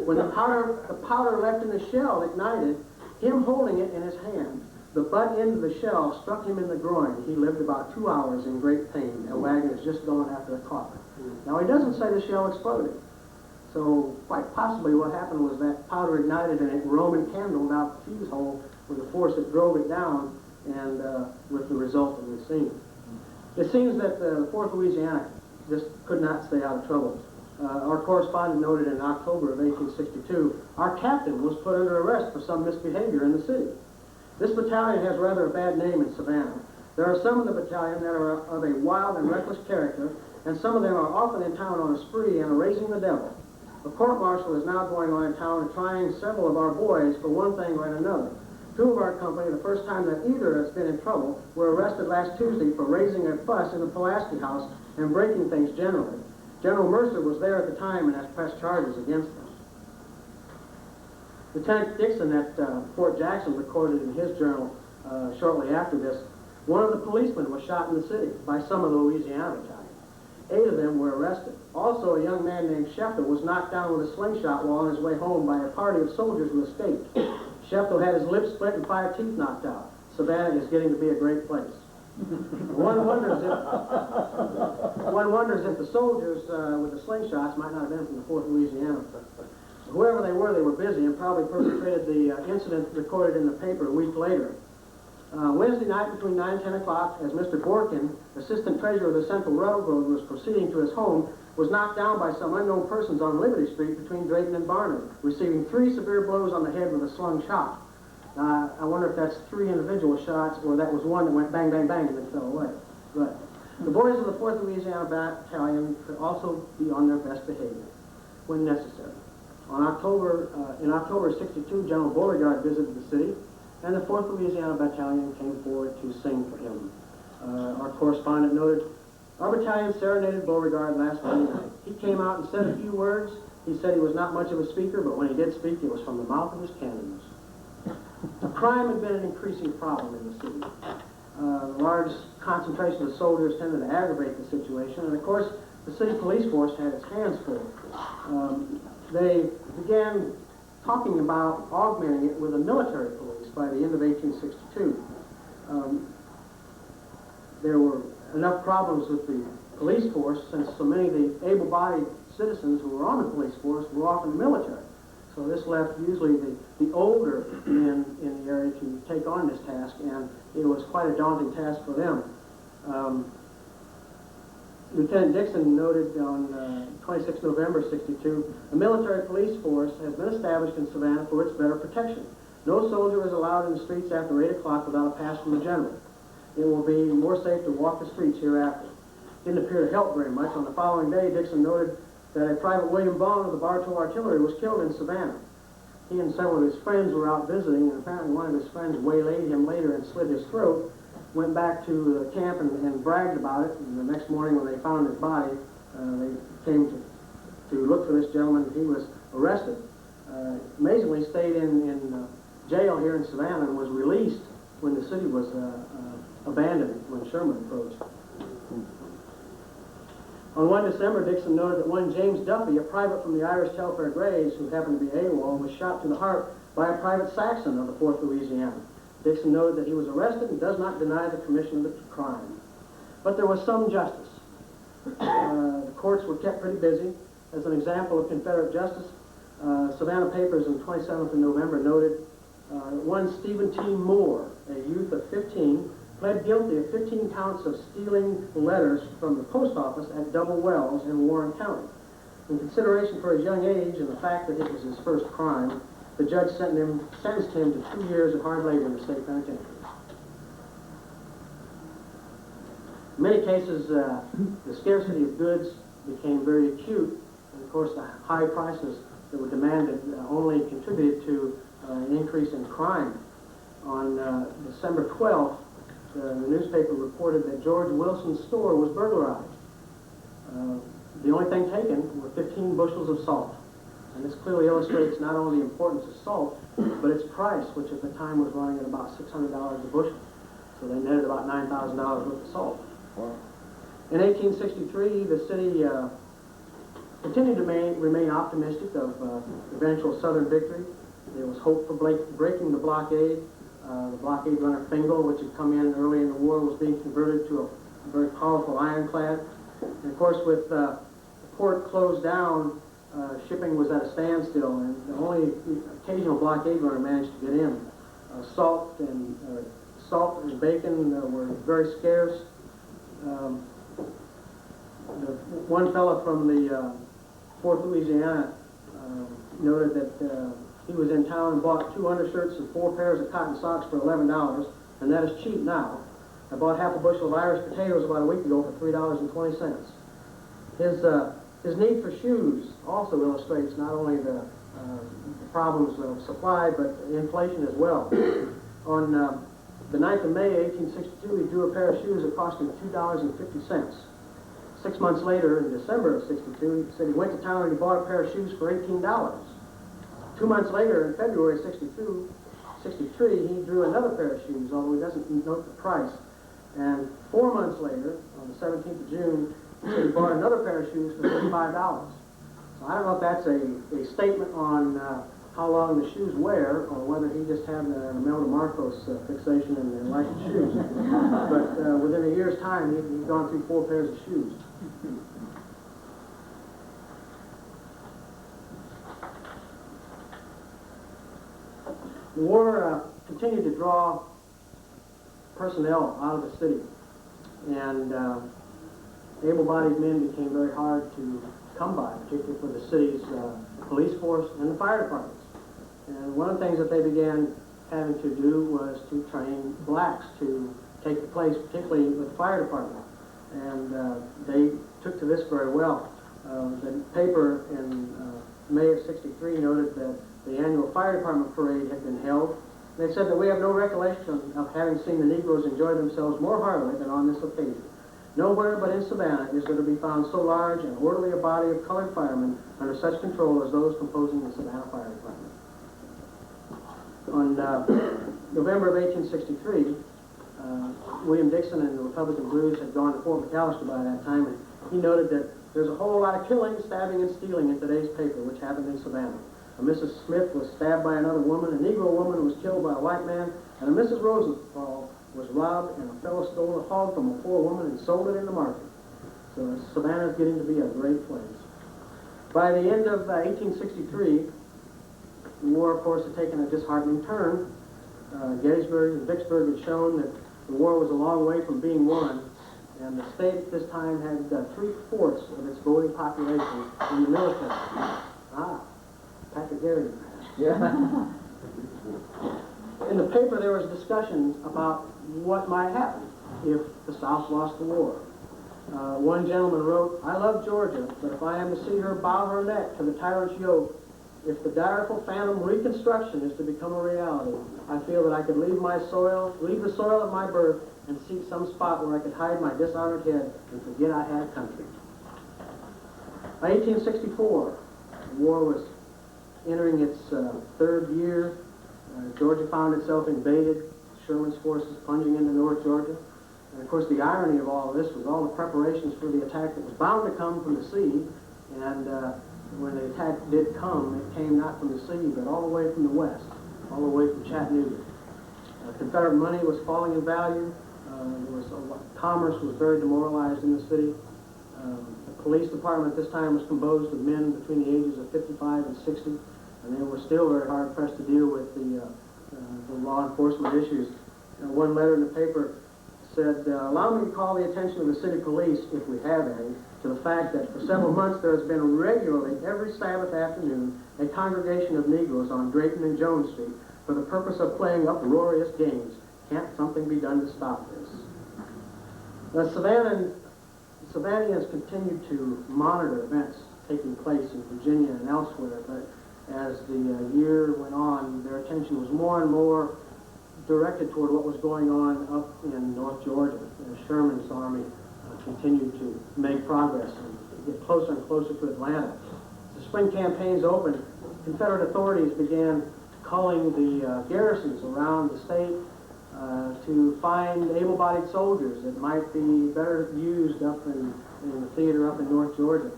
When the powder left in the shell ignited, him holding it in his hand, the butt end of the shell struck him in the groin. He lived about 2 hours in great pain. A wagon is just going after the coffin. Now, he doesn't say the shell exploded. So, quite possibly what happened was that powder ignited and it Roman candled out the fuse hole with the force that drove it down, and with the result that we've seen. It seems that the 4th Louisiana just could not stay out of trouble. Our correspondent noted in October of 1862, our captain was put under arrest for some misbehavior in the city. This battalion has rather a bad name in Savannah. There are some in the battalion that are of a wild and reckless character, and some of them are often in town on a spree and are raising the devil. A court-martial is now going on in town and trying several of our boys for one thing or another. 2 of our company, the first time that either has been in trouble, were arrested last Tuesday for raising a fuss in the Pulaski house and breaking things generally. General Mercer was there at the time and has pressed charges against them. Lieutenant Dixon at Fort Jackson recorded in his journal shortly after this, one of the policemen was shot in the city by some of the Louisiana battalion. 8 of them were arrested. Also, a young man named Sheffield was knocked down with a slingshot while on his way home by a party of soldiers who escaped. Sheffield had his lips split and 5 teeth knocked out. Savannah is getting to be a great place. One wonders if the soldiers with the slingshots might not have been from the 4th Louisiana. Whoever they were busy and probably perpetrated the incident recorded in the paper a week later. Wednesday night between 9 and 10 o'clock, as Mr. Borkin, assistant treasurer of the Central Railroad, was proceeding to his home, was knocked down by some unknown persons on Liberty Street between Drayton and Barnard, receiving 3 severe blows on the head with a slung shot. I wonder if that's 3 individual shots or that was one that went bang, bang, bang and then fell away. But the boys of the 4th Louisiana Battalion could also be on their best behavior when necessary. In October of '62, General Beauregard visited the city, and the 4th Louisiana Battalion came forward to sing for him. Our correspondent noted, our battalion serenaded Beauregard last Monday night. He came out and said a few words. He said he was not much of a speaker, but when he did speak, it was from the mouth of his cannons. Crime had been an increasing problem in the city. Large concentration of soldiers tended to aggravate the situation, and of course, the city police force had its hands full. They began talking about augmenting it with a military police by the end of 1862. There were enough problems with the police force since so many of the able-bodied citizens who were on the police force were off in the military. So this left usually the older men in the area to take on this task, and it was quite a daunting task for them. Lieutenant Dixon noted on 26 November '62, a military police force has been established in Savannah for its better protection. No soldier is allowed in the streets after 8 o'clock without a pass from the general. It will be more safe to walk the streets hereafter. Didn't appear to help very much. On the following day, Dixon noted that a Private William Bond of the Bartow Artillery was killed in Savannah. He and several of his friends were out visiting, and apparently one of his friends waylaid him later and slit his throat, went back to the camp and bragged about it, and the next morning when they found his body, they came to look for this gentleman. He was arrested. Amazingly stayed in jail here in Savannah and was released when the city was abandoned when Sherman approached. On 1 December, Dixon noted that one James Duffy, a private from the Irish Telfair Greys who happened to be AWOL, was shot to the heart by a Private Saxon of the 4th Louisiana. Dixon noted that he was arrested and does not deny the commission of the crime. But there was some justice. The courts were kept pretty busy. As an example of Confederate justice, Savannah papers on 27th of November noted one Stephen T. Moore, a youth of 15, pled guilty of 15 counts of stealing letters from the post office at Double Wells in Warren County. In consideration for his young age and the fact that it was his first crime, the judge sentenced him to 2 years of hard labor in the state penitentiary. In many cases, the scarcity of goods became very acute, and of course the high prices that were demanded only contributed to an increase in crime. On December 12th, the newspaper reported that George Wilson's store was burglarized. The only thing taken were 15 bushels of salt. And this clearly illustrates not only the importance of salt, but its price, which at the time was running at about $600 a bushel. So they netted about $9,000 worth of salt. Wow. In 1863, the city continued to remain optimistic of eventual Southern victory. There was hope for breaking the blockade. The blockade runner Fingal, which had come in early in the war, was being converted to a very powerful ironclad. And of course, with the port closed down, shipping was at a standstill, and the only occasional blockade runner managed to get in. Salt and bacon were very scarce. One fellow from the Fort Louisiana noted that he was in town and bought 2 undershirts and 4 pairs of cotton socks for $11, and that is cheap now. I bought half a bushel of Irish potatoes about a week ago for $3.20. His need for shoes also illustrates not only the problems of supply, but inflation as well. On the 9th of May, 1862, he drew a pair of shoes that cost him $2.50. 6 months later, in December of '62, he said he went to town and he bought a pair of shoes for $18. 2 months later, in February of '63, he drew another pair of shoes, although he doesn't note the price. And 4 months later, on the 17th of June, he said he bought another pair of shoes for $35. So I don't know if that's a statement on how long the shoes wear, or whether he just had an Imelda Marcos fixation and liked shoes. But within a year's time, he'd gone through 4 pairs of shoes. The war continued to draw personnel out of the city, and able-bodied men became very hard to come by, particularly for the city's police force and the fire departments. And one of the things that they began having to do was to train blacks to take the place, particularly with the fire department. And they took to this very well. The paper in May of '63 noted that the annual fire department parade had been held. They said that we have no recollection of having seen the Negroes enjoy themselves more heartily than on this occasion. Nowhere but in Savannah is there to be found so large and orderly a body of colored firemen under such control as those composing the Savannah Fire Department. On November of 1863, William Dixon and the Republican Blues had gone to Fort McAllister by that time, and he noted that there's a whole lot of killing, stabbing, and stealing in today's paper, which happened in Savannah. A Mrs. Smith was stabbed by another woman, a Negro woman was killed by a white man, and a Mrs. Rosenthal was robbed, and a fellow stole a hog from a poor woman and sold it in the market. So Savannah's getting to be a great place. By the end of 1863, the war, of course, had taken a disheartening turn. Gettysburg and Vicksburg had shown that the war was a long way from being won, and the state at this time had 3/4 of its voting population in the military. Patrick Gary. Yeah. In the paper, there was discussion about what might happen if the South lost the war. One gentleman wrote, "I love Georgia, but if I am to see her bow her neck to the tyrant's yoke, if the direful phantom Reconstruction is to become a reality, I feel that I could leave the soil of my birth, and seek some spot where I could hide my dishonored head and forget I had country." By 1864, the war was entering its 3rd year. Georgia found itself invaded, Sherman's forces plunging into North Georgia. And of course, the irony of all of this was all the preparations for the attack that was bound to come from the sea. And when the attack did come, it came not from the sea, but all the way from the west, all the way from Chattanooga. Confederate money was falling in value. Commerce was very demoralized in the city. The police department at this time was composed of men between the ages of 55 and 60, and they were still very hard pressed to deal with the law enforcement issues. One letter in the paper said, "Allow me to call the attention of the city police, if we have any, to the fact that for several months there has been regularly, every Sabbath afternoon, a congregation of Negroes on Drayton and Jones Street for the purpose of playing uproarious games. Can't something be done to stop this?" The Savannahans continued to monitor events taking place in Virginia and elsewhere, but as the year went on, their attention was more and more directed toward what was going on up in North Georgia. Sherman's army continued to make progress and get closer and closer to Atlanta. the spring campaigns opened, Confederate authorities began calling the garrisons around the state to find able-bodied soldiers that might be better used up in the theater up in North Georgia.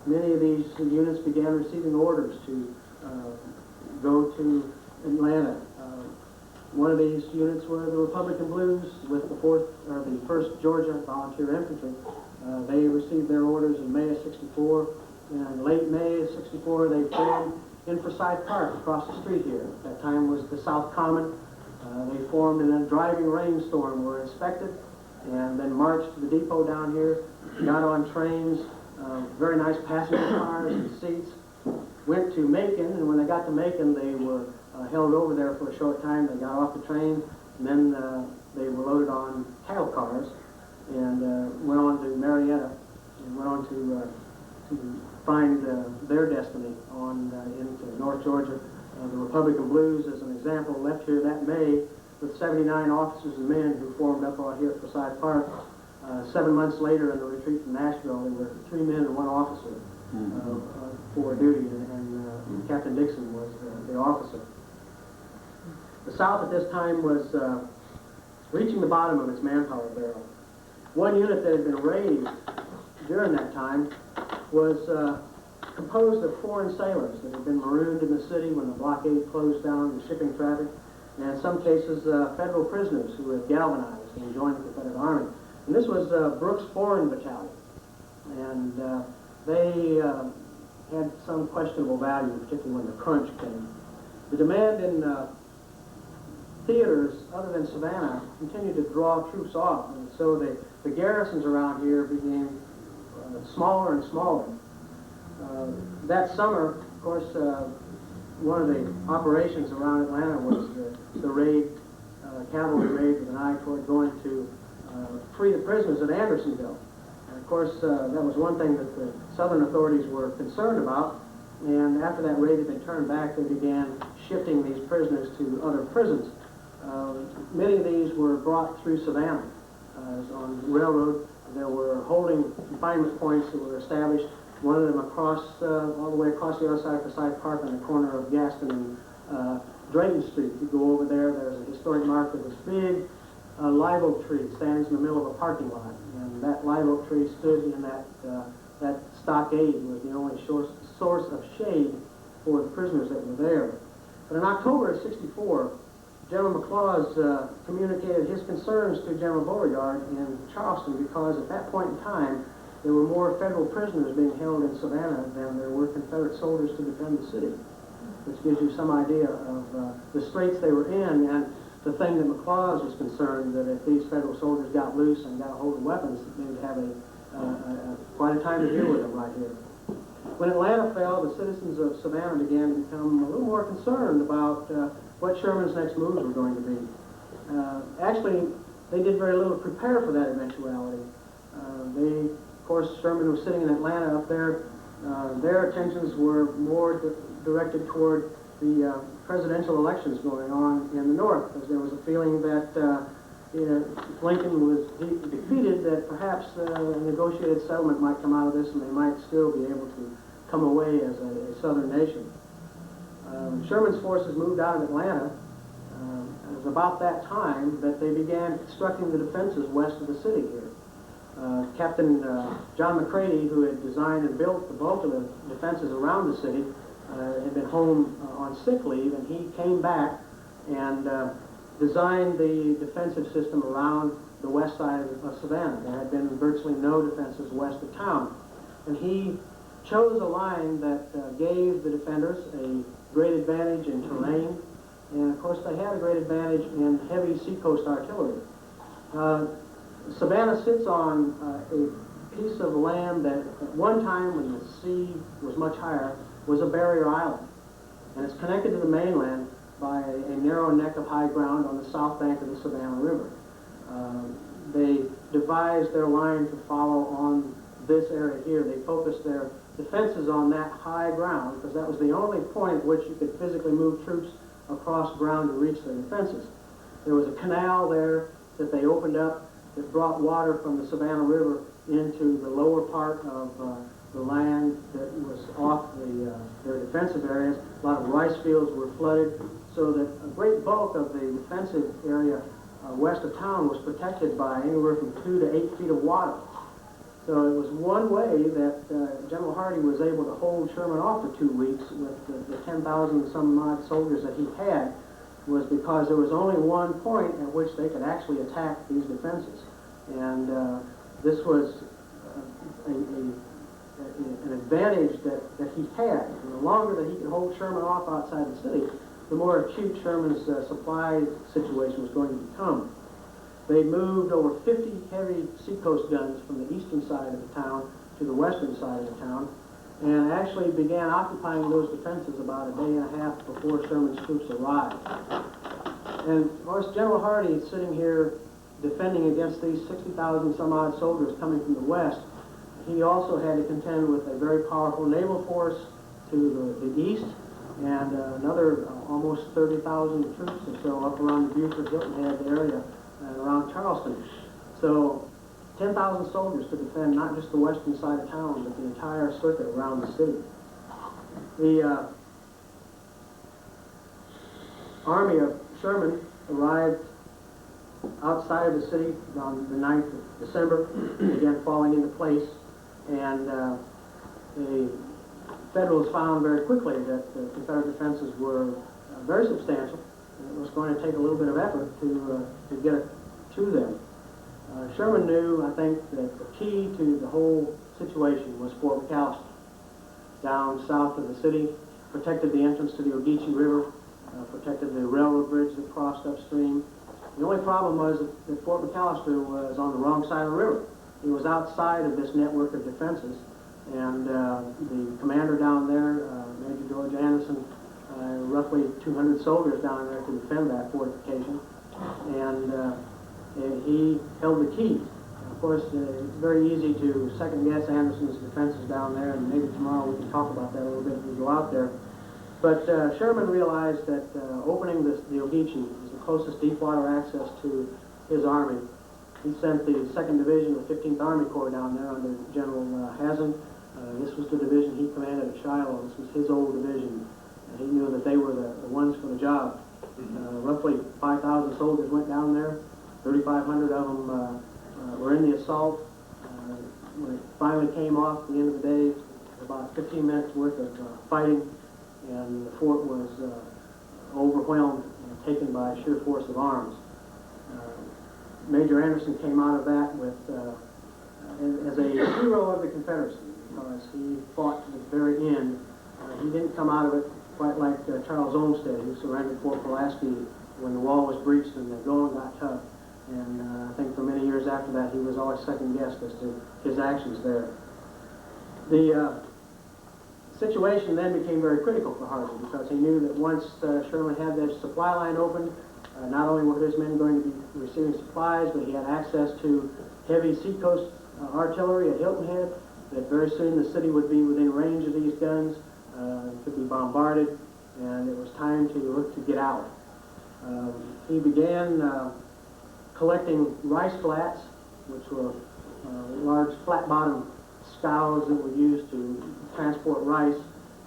Many of these units began receiving orders to go to Atlanta. One of these units were the Republican Blues with the 1st Georgia Volunteer Infantry. They received their orders in May of '64. In late May of '64, they formed in Forsyth Park across the street here. At that time was the South Common. They formed in a driving rainstorm, were inspected, and then marched to the depot down here, got on trains, very nice passenger cars and seats, went to Macon, and when they got to Macon, they were held over there for a short time. They got off the train, and then they were loaded on cattle cars and went on to Marietta and went on to find their destiny on into North Georgia. The Republican Blues, as an example, left here that May with 79 officers and men who formed up out here at Forsyth Park. 7 months later, in the retreat from Nashville, there were 3 men and 1 officer for duty, and Captain Dixon was the officer. The South at this time was reaching the bottom of its manpower barrel. One unit that had been raised during that time was composed of foreign sailors that had been marooned in the city when the blockade closed down the shipping traffic, and in some cases federal prisoners who had galvanized and joined the Confederate Army. And this was Brooks Foreign Battalion, and they had some questionable value, particularly when the crunch came. The demand in theaters other than Savannah continued to draw troops off, and so the garrisons around here became smaller and smaller. That summer, of course, one of the operations around Atlanta was the raid, cavalry raid with an eye toward going to free the prisoners at Andersonville. And of course, that was one thing that the Southern authorities were concerned about, and after that raid had been turned back, they began shifting these prisoners to other prisons. Many of these were brought through Savannah. On the railroad, there were holding confinement points that were established, one of them across, all the way across the other side of Forsyth Park on the corner of Gaston and Drayton Street. You go over there, there's a historic mark with this big live oak tree that stands in the middle of a parking lot. And that live oak tree stood in that stockade, was the only source of shade for the prisoners that were there. But in October of '64, General McLaws communicated his concerns to General Beauregard in Charleston because at that point in time, there were more federal prisoners being held in Savannah than there were Confederate soldiers to defend the city, which gives you some idea of the straits they were in, and the thing that McLaws was concerned that if these federal soldiers got loose and got a hold of weapons, they would have quite a time to deal with them right here. When Atlanta fell, the citizens of Savannah began to become a little more concerned about what Sherman's next moves were going to be. Actually, they did very little to prepare for that eventuality. Of course, Sherman was sitting in Atlanta up there. Their attentions were more directed toward the presidential elections going on in the North, because there was a feeling that if Lincoln was defeated, that perhaps a negotiated settlement might come out of this and they might still be able to come away as a southern nation. Sherman's forces moved out of Atlanta. It was about that time that they began constructing the defenses west of the city here. Captain John McCready, who had designed and built the bulk of the defenses around the city, had been home on sick leave, and he came back and designed the defensive system around the west side of Savannah. There had been virtually no defenses west of town. And he chose a line that gave the defenders a great advantage in terrain, and of course they had a great advantage in heavy seacoast artillery. Savannah sits on a piece of land that at one time, when the sea was much higher, was a barrier island. And it's connected to the mainland by a narrow neck of high ground on the south bank of the Savannah River. They devised their line to follow on this area here. They focused their defenses on that high ground because that was the only point at which you could physically move troops across ground to reach their defenses. There was a canal there that they opened up that brought water from the Savannah River into the lower part of the land that was off their defensive areas. A lot of rice fields were flooded, so that a great bulk of the defensive area west of town was protected by anywhere from 2 to 8 feet of water. So it was one way that General Hardee was able to hold Sherman off for 2 weeks with the 10,000 some odd soldiers that he had, was because there was only one point at which they could actually attack these defenses. And this was an advantage that he had. And the longer that he could hold Sherman off outside the city, the more acute Sherman's supply situation was going to become. They moved over 50 heavy seacoast guns from the eastern side of the town to the western side of the town, and actually began occupying those defenses about a day and a half before Sherman's troops arrived. And of course, General Hardee is sitting here defending against these 60,000 some odd soldiers coming from the west. He also had to contend with a very powerful naval force to the east, and another almost 30,000 troops or so up around the Beaufort Hilton Head area and around Charleston. So 10,000 soldiers to defend not just the western side of town, but the entire circuit around the city. The army of Sherman arrived outside of the city on the 9th of December, again falling into place, and the Federals found very quickly that the Confederate defenses were very substantial, and it was going to take a little bit of effort to get it to them. Sherman knew, I think, that the key to the whole situation was Fort McAllister, down south of the city, protected the entrance to the Ogeechee River, protected the railroad bridge that crossed upstream. The only problem was that Fort McAllister was on the wrong side of the river. He was outside of this network of defenses, and the commander down there, Major George Anderson, roughly 200 soldiers down there to defend that fortification, and he held the key. Of course, it's very easy to second-guess Anderson's defenses down there, and maybe tomorrow we can talk about that a little bit when we go out there. But Sherman realized that opening the Ogeechee is the closest deep water access to his army. He sent the 2nd Division of the 15th Army Corps down there under General Hazen. This was the division he commanded at Shiloh. This was his old division, and he knew that they were the ones for the job. Roughly 5,000 soldiers went down there. 3,500 of them were in the assault. When it finally came off at the end of the day, about 15 minutes worth of fighting, and the fort was overwhelmed and taken by sheer force of arms. Major Anderson came out of that with as a hero of the Confederacy, because he fought to the very end. He didn't come out of it quite like Charles Olmsted, who surrendered Fort Pulaski when the wall was breached and the going got tough. And I think for many years after that, he was always second-guessed as to his actions there. The situation then became very critical for Hardee, because he knew that once Sherman had that supply line opened, not only were his men going to be receiving supplies, but he had access to heavy seacoast artillery at Hilton Head, that very soon the city would be within range of these guns, could be bombarded, and it was time to look to get out. He began collecting rice flats, which were large flat-bottom scows that were used to transport rice.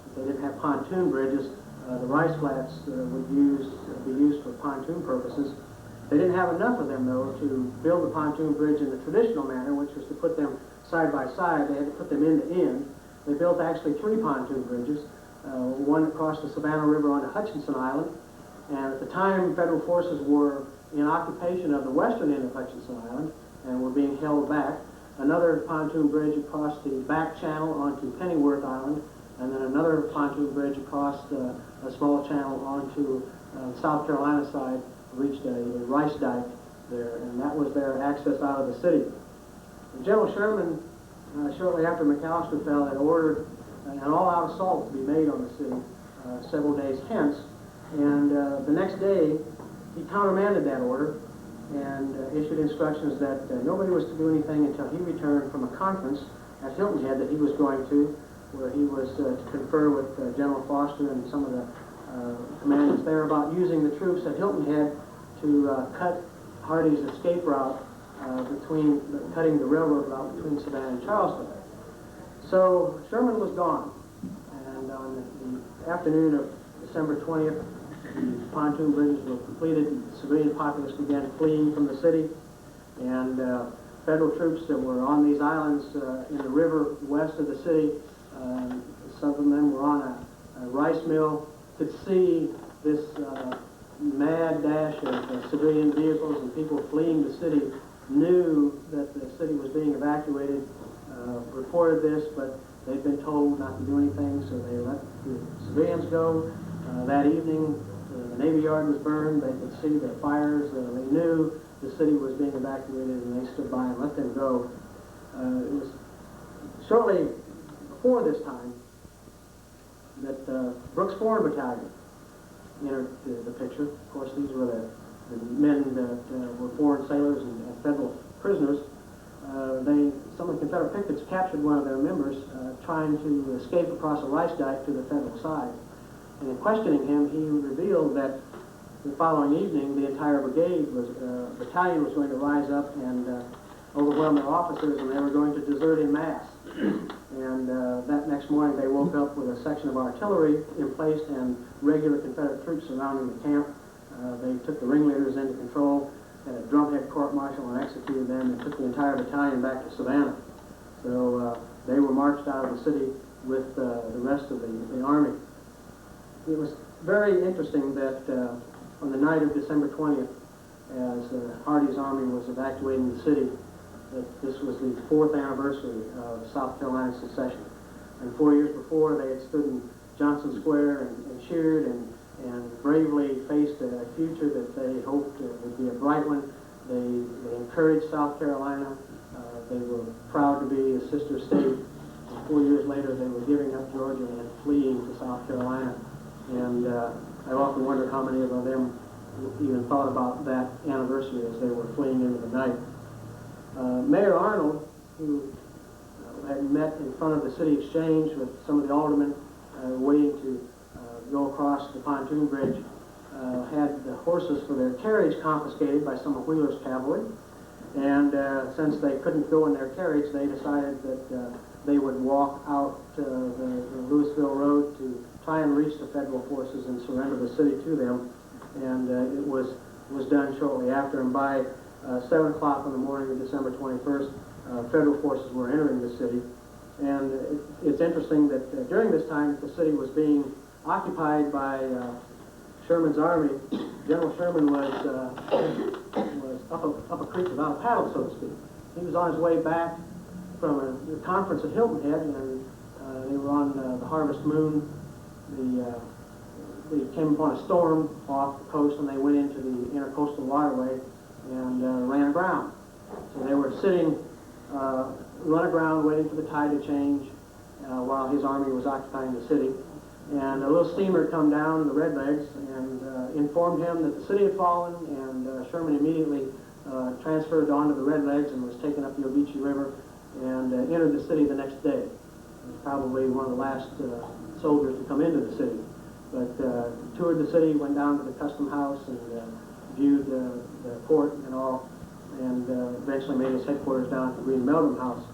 If they didn't have pontoon bridges, the rice flats would be used for pontoon purposes. They didn't have enough of them, though, to build a pontoon bridge in the traditional manner, which was to put them side by side. They had to put them end to end. They built actually 3 pontoon bridges, one across the Savannah River onto Hutchinson Island, and at the time Federal forces were in occupation of the western end of Hutchinson Island and were being held back. Another pontoon bridge across the back channel onto Pennyworth Island, and then another pontoon bridge across a small channel onto the South Carolina side, reached a rice dike there, and that was their access out of the city. And General Sherman, shortly after McAllister fell, had ordered an all-out assault to be made on the city several days hence, and the next day he countermanded that order and issued instructions that nobody was to do anything until he returned from a conference at Hilton Head that he was going to, where he was to confer with General Foster and some of the commanders there about using the troops at Hilton Head to cut Hardee's escape route cutting the railroad route between Savannah and Charleston. So Sherman was gone, and on the afternoon of December 20th, the pontoon bridges were completed. The civilian populace began fleeing from the city, and federal troops that were on these islands in the river west of the city, some of them were on a rice mill, could see this mad dash of civilian vehicles and people fleeing the city, knew that the city was being evacuated, reported this, but they'd been told not to do anything, so they let the civilians go. That evening, the Navy Yard was burned. They could see the fires. They knew the city was being evacuated, and they stood by and let them go. It was shortly before this time that Brooks Foreign Battalion entered the picture. Of course, these were the men that were foreign sailors and federal prisoners. Some of the Confederate pickets captured one of their members trying to escape across a rice dike to the federal side. And in questioning him, he revealed that the following evening, the entire battalion was going to rise up and overwhelm their officers, and they were going to desert en masse. And that next morning, they woke up with a section of artillery in place and regular Confederate troops surrounding the camp. They took the ringleaders into control, had a drumhead court-martial, and executed them, and took the entire battalion back to Savannah. So they were marched out of the city with the rest of the army. It was very interesting that on the night of December 20th, as Hardee's army was evacuating the city, that this was the 4th anniversary of South Carolina's secession. And 4 years before, they had stood in Johnson Square and cheered and bravely faced a future that they hoped would be a bright one. They encouraged South Carolina. They were proud to be a sister state. And 4 years later, they were giving up Georgia and fleeing to South Carolina. And I often wondered how many of them even thought about that anniversary as they were fleeing into the night. Mayor Arnold, who had met in front of the city exchange with some of the aldermen waiting to go across the pontoon bridge, had the horses for their carriage confiscated by some of Wheeler's cavalry. And since they couldn't go in their carriage, they decided that they would walk out the Louisville Road to try and reach the federal forces and surrender the city to them. And it was done shortly after. And by 7 o'clock on the morning of December 21st, federal forces were entering the city. And it's interesting that during this time, the city was being occupied by Sherman's army. General Sherman was up a creek without a paddle, so to speak. He was on his way back from a conference at Hilton Head, and they were on the Harvest Moon. They came upon a storm off the coast, and they went into the intercoastal waterway and ran aground. So they were sitting, run aground, waiting for the tide to change while his army was occupying the city. And a little steamer come down, the Redlegs, and informed him that the city had fallen, and Sherman immediately transferred onto the Redlegs and was taken up the Ogeechee River and entered the city the next day. He was probably one of the last soldiers to come into the city. But toured the city, went down to the Custom House and viewed the port and all, and eventually made his headquarters down at the Green Meldrum House.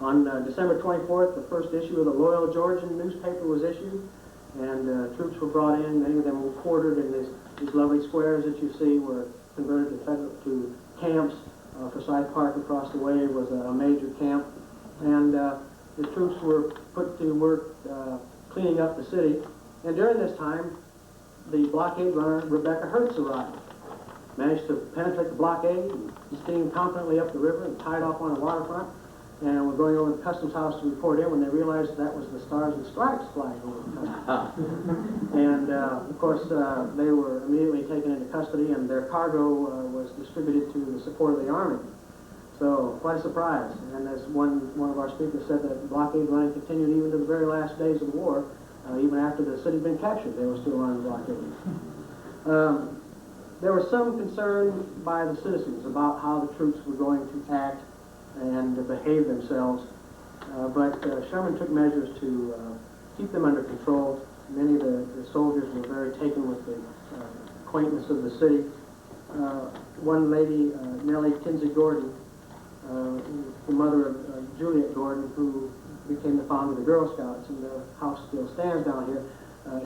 On December 24th, the first issue of the Loyal Georgian newspaper was issued, and troops were brought in. Many of them were quartered in these lovely squares that you see were converted to camps. Forsyth Park across the way was a major camp, and the troops were put to work cleaning up the city. And during this time, the blockade runner, Rebecca Hertz, arrived. Managed to penetrate the blockade and steamed confidently up the river and tied off on the waterfront. And we're going over to the Customs House to report in when they realized that was the Stars and Stripes flag over the Customs. And, of course, they were immediately taken into custody, and their cargo was distributed to the support of the Army. So, quite a surprise. And as one of our speakers said, that blockade running continued even to the very last days of the war. Even after the city had been captured, they were still running blockade. There was some concern by the citizens about how the troops were going to act and behave themselves, but Sherman took measures to keep them under control. Many of the soldiers were very taken with the quaintness of the city. One lady, Nellie Kinsey Gordon, the mother of Juliet Gordon, who became the founder of the Girl Scouts, and their house still stands down here.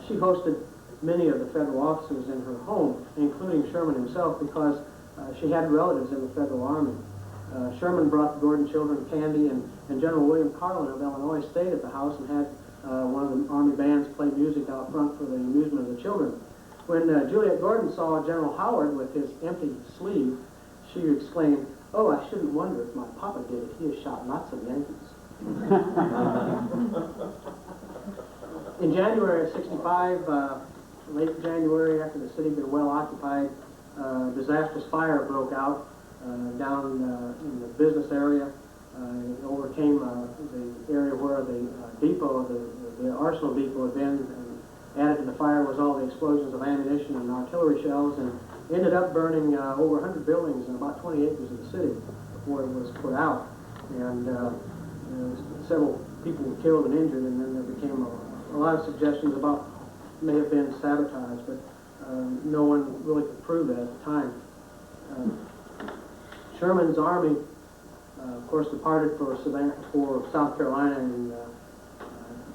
She hosted many of the federal officers in her home, including Sherman himself, because she had relatives in the Federal Army. Sherman brought the Gordon children candy, and General William Carlin of Illinois stayed at the house and had one of the Army bands play music out front for the amusement of the children. When Juliet Gordon saw General Howard with his empty sleeve, she exclaimed, "Oh, I shouldn't wonder if my papa did it. He has shot lots of Yankees." In January of '65, late January, after the city had been well occupied, disastrous fire broke out down in the business area. It overcame the area where the depot, the arsenal depot had been, and added to the fire was all the explosions of ammunition and artillery shells, and ended up burning over 100 buildings and about 20 acres of the city before it was put out. And several people were killed and injured, and then there became a lot of suggestions about may have been sabotage, but no one really could prove that at the time. Sherman's army, of course, departed for South Carolina in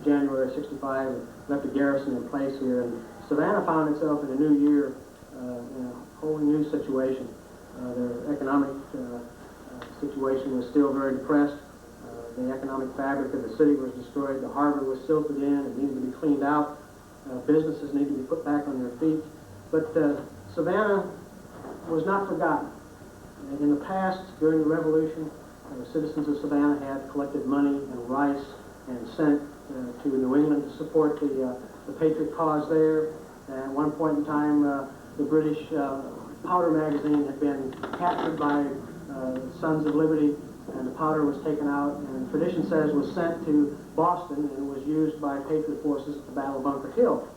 January of '65, and left a garrison in place here. And Savannah found itself in a new year in a whole new situation. Their economic situation was still very depressed. The economic fabric of the city was destroyed. The harbor was silted in and needed to be cleaned out. Businesses needed to be put back on their feet. But Savannah was not forgotten. In the past, during the Revolution, the citizens of Savannah had collected money and rice and sent to New England to support the Patriot cause there. At one point in time, the British powder magazine had been captured by Sons of Liberty, and the powder was taken out, and tradition says was sent to Boston and was used by Patriot forces at the Battle of Bunker Hill.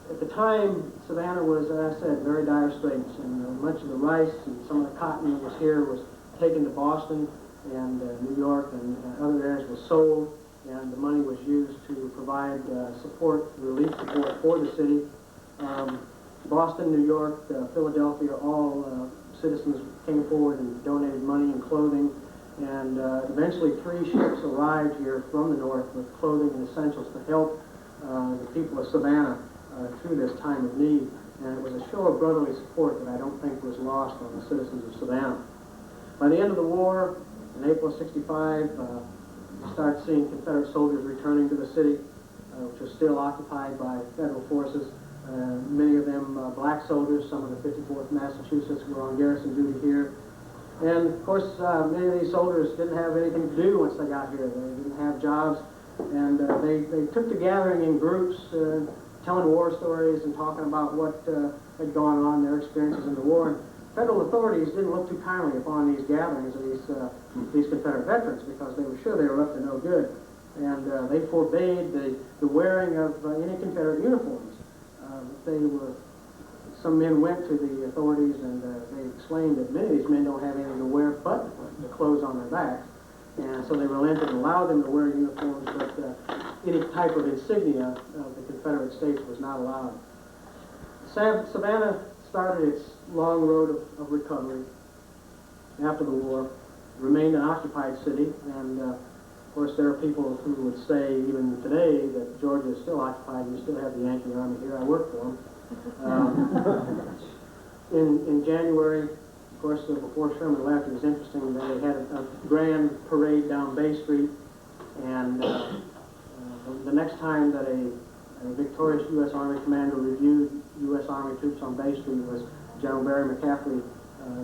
At the time, Savannah was, as I said, very dire straits, and much of the rice and some of the cotton that was here was taken to Boston and New York, and other areas was sold, and the money was used to provide relief support for the city. Boston, New York, Philadelphia, all citizens came forward and donated money and clothing, and eventually 3 ships arrived here from the north with clothing and essentials to help the people of Savannah through this time of need. And it was a show of brotherly support that I don't think was lost on the citizens of Savannah. By the end of the war, in April of '65, we started seeing Confederate soldiers returning to the city, which was still occupied by federal forces. Many of them black soldiers. Some of the 54th Massachusetts were on garrison duty here. And of course, many of these soldiers didn't have anything to do once they got here. They didn't have jobs, and they took to gathering in groups, telling war stories and talking about what had gone on, their experiences in the war. And federal authorities didn't look too kindly upon these gatherings of these Confederate veterans, because they were sure they were up to no good. And they forbade the wearing of any Confederate uniforms. Some men went to the authorities, and they explained that many of these men don't have anything to wear but the clothes on their backs. And so they relented and allowed them to wear uniforms, but any type of insignia of the Confederate States was not allowed. Savannah started its long road of recovery after the war, remained an occupied city, and of course there are people who would say even today that Georgia is still occupied and you still have the Yankee Army here. I work for them. In January, of course, before Sherman left, it was interesting that they had a grand parade down Bay Street, and the next time that a victorious U.S. Army commander reviewed U.S. Army troops on Bay Street was General Barry McCaffrey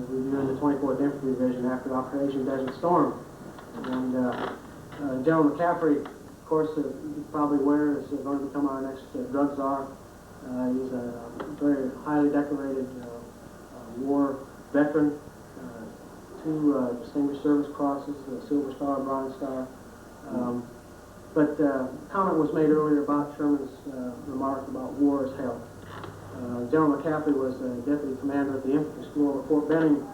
reviewing the 24th Infantry Division after Operation Desert Storm. And General McCaffrey, of course, you're probably aware, is going to become our next drug czar. He's a very highly decorated war veteran, 2 Distinguished Service Crosses, a Silver Star, Bronze Star. But comment was made earlier about Sherman's remark about war as hell. General McCaffrey was the deputy commander at the infantry school at Fort Benning,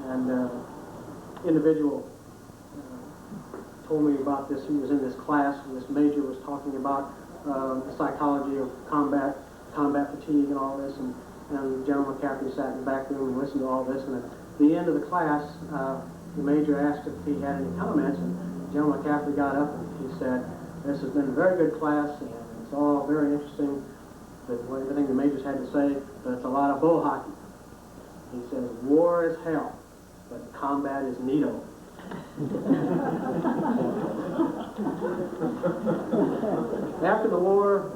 and individual told me about this. He was in this class, and this major was talking about the psychology of combat fatigue and all this, and General McCaffrey sat in the back room and listened to all this, and at the end of the class, the major asked if he had any comments, and General McCaffrey got up and he said, "This has been a very good class, and it's all very interesting, everything the majors had to say, but it's a lot of bull hockey." He says, "War is hell, but combat is neato." After the war,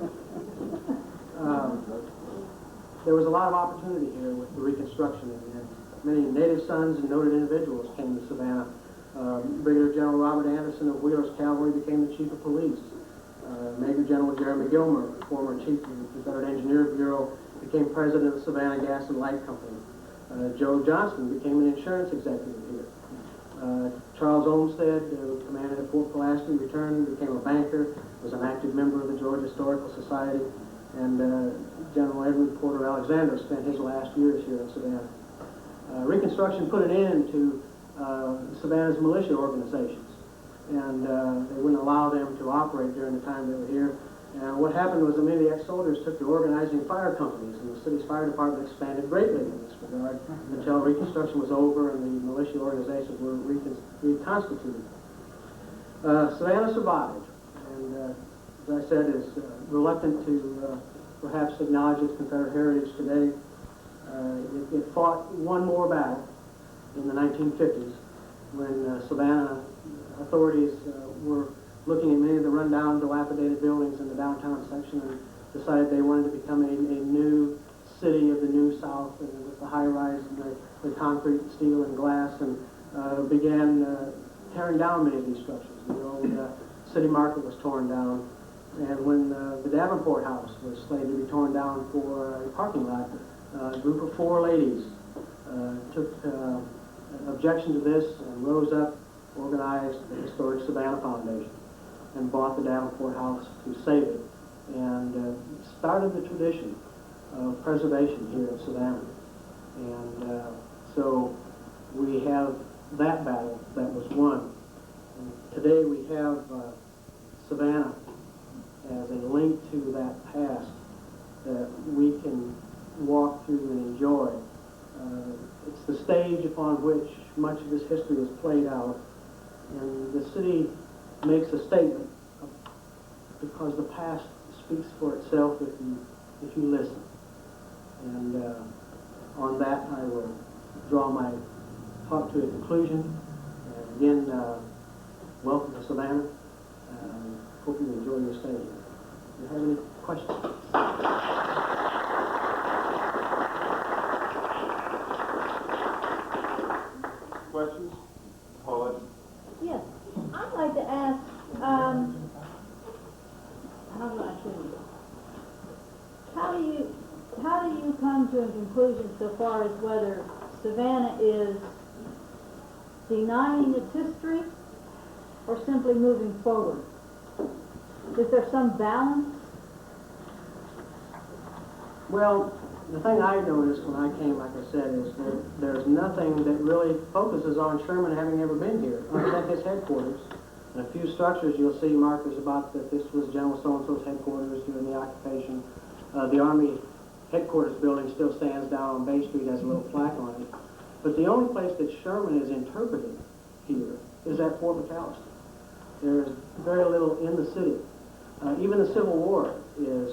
there was a lot of opportunity here with the Reconstruction, and many native sons and noted individuals came to Savannah. Brigadier General Robert Anderson of Wheeler's Cavalry became the Chief of Police. Major General Jeremy Gilmer, former Chief of the Confederate Engineer Bureau, became President of Savannah Gas and Light Company. Joe Johnston became an insurance executive here. Charles Olmsted, who commanded at Fort Pulaski, returned, became a banker, was an active member of the Georgia Historical Society, and General Edward Porter Alexander spent his last years here in Savannah. Reconstruction put an end to Savannah's militia organizations, and they wouldn't allow them to operate during the time they were here. And what happened was that many of the ex-soldiers took to organizing fire companies, and the city's fire department expanded greatly in this regard until Reconstruction was over and the militia organizations were reconstituted. Savannah survived, and as I said, is reluctant to perhaps acknowledge its Confederate heritage today. It fought one more battle in the 1950s when Savannah authorities were looking at many of the rundown, dilapidated buildings in the downtown section and decided they wanted to become a new city of the New South, and with the high-rise and the concrete and steel and glass, and began tearing down many of these structures. The old city market was torn down, and when the Davenport House was slated to be torn down for a parking lot, a group of 4 ladies took objection to this and rose up, organized the historic Savannah Foundation, and bought the Davenport House to save it, and started the tradition of preservation here in Savannah. And so we have that battle that was won. And today we have Savannah as a link to that past that we can walk through and enjoy. It's the stage upon which much of this history is played out, and the city makes a statement because the past speaks for itself if you listen. And on that, I will draw my talk to a conclusion. And again, welcome to Savannah. Hope you enjoy your stay here. Do you have any questions? Questions? Paula? Yes, I'd like to ask, how do I say this? How do you come to a conclusion so far as whether Savannah is denying its history or simply moving forward? Is there some balance? Well, the thing I noticed when I came, like I said, is that there's nothing that really focuses on Sherman having ever been here, other than his headquarters. And a few structures you'll see markers about that this was General so-and-so's headquarters during the occupation. The Army headquarters building still stands down on Bay Street, has a little plaque on it. But the only place that Sherman is interpreted here is at Fort McAllister. There's very little in the city. Even the Civil War is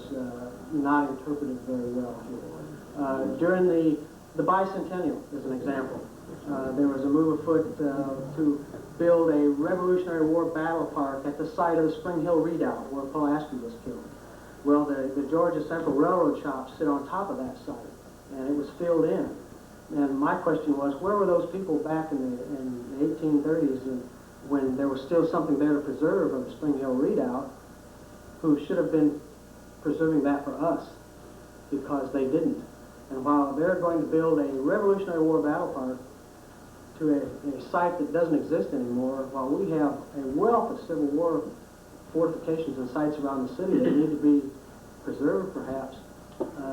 not interpreted very well here. During the bicentennial, as an example, there was a move afoot to build a Revolutionary War battle park at the site of the Spring Hill Redoubt where Pulaski was killed. Well, the Georgia Central Railroad shops sit on top of that site, and it was filled in. And my question was, where were those people back in the 1830s when there was still something there to preserve of the Spring Hill Redoubt, who should have been preserving that for us, because they didn't. And while they're going to build a Revolutionary War battle park to a site that doesn't exist anymore, while we have a wealth of Civil War fortifications and sites around the city that need to be preserved, perhaps,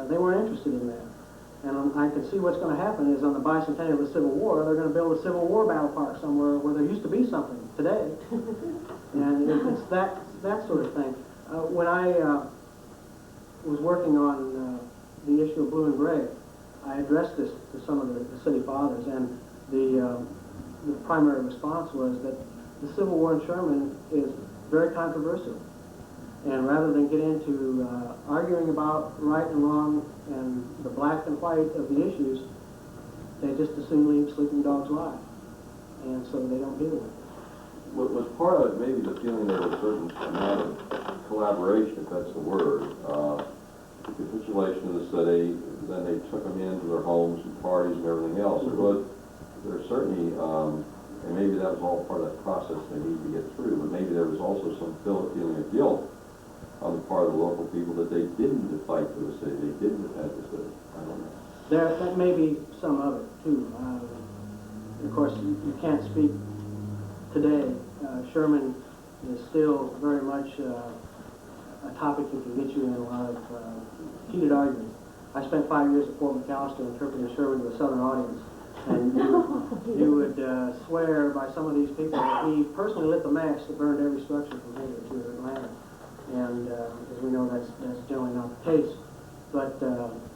they weren't interested in that. And I can see what's going to happen is on the bicentennial of the Civil War, they're going to build a Civil War battle park somewhere where there used to be something today. And it's that sort of thing. When I was working on the issue of Blue and Gray, I addressed this to some of the city fathers, and the the primary response was that the Civil War in Sherman is very controversial. And rather than get into arguing about right and wrong and the black and white of the issues, they just as soon leave sleeping dogs lie. And so they don't deal with it. What was part of it, maybe the feeling there was a certain amount of collaboration, if that's the word. Capitulation of the city, then they took them into their homes and parties and everything else. There's certainly, and maybe that was all part of that process they needed to get through, but maybe there was also some feeling of guilt on the part of the local people that they didn't fight for the city, they didn't defend the city. I don't know. That may be some of it, too. Of course, you can't speak today. Sherman is still very much a topic that can get you in a lot of heated arguments. I spent 5 years at Fort McAllister interpreting Sherman to a Southern audience, and you would swear by some of these people that he personally lit the match that burned every structure from here to Atlanta. And as we know, that's generally not the case. But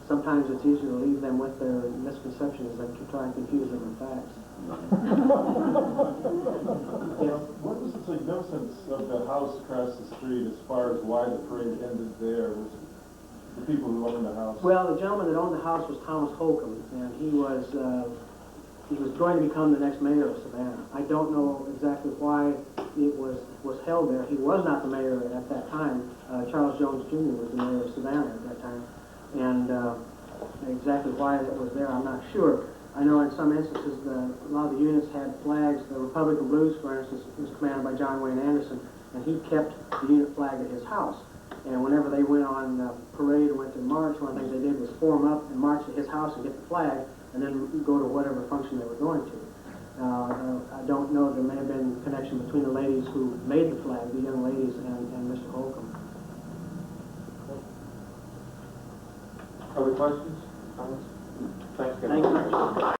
sometimes it's easier to leave them with their misconceptions than to try and confuse them with facts. What was the significance of the house across the street as far as why the parade ended there? Was the people who owned the house? Well, the gentleman that owned the house was Thomas Holcomb, and he was going to become the next mayor of Savannah. I don't know exactly why it was held there. He was not the mayor at that time. Charles Jones Jr. was the mayor of Savannah at that time, and exactly why it was there, I'm not sure. I know in some instances a lot of the units had flags. The Republican Blues, for instance, was commanded by John Wayne Anderson, and he kept the unit flag at his house. And whenever they went on parade or went to march, one of the things they did was form up and march to his house and get the flag, and then go to whatever function they were going to. I don't know, there may have been a connection between the ladies who made the flag, the young ladies, and Mr. Holcomb. Other questions? Thank you.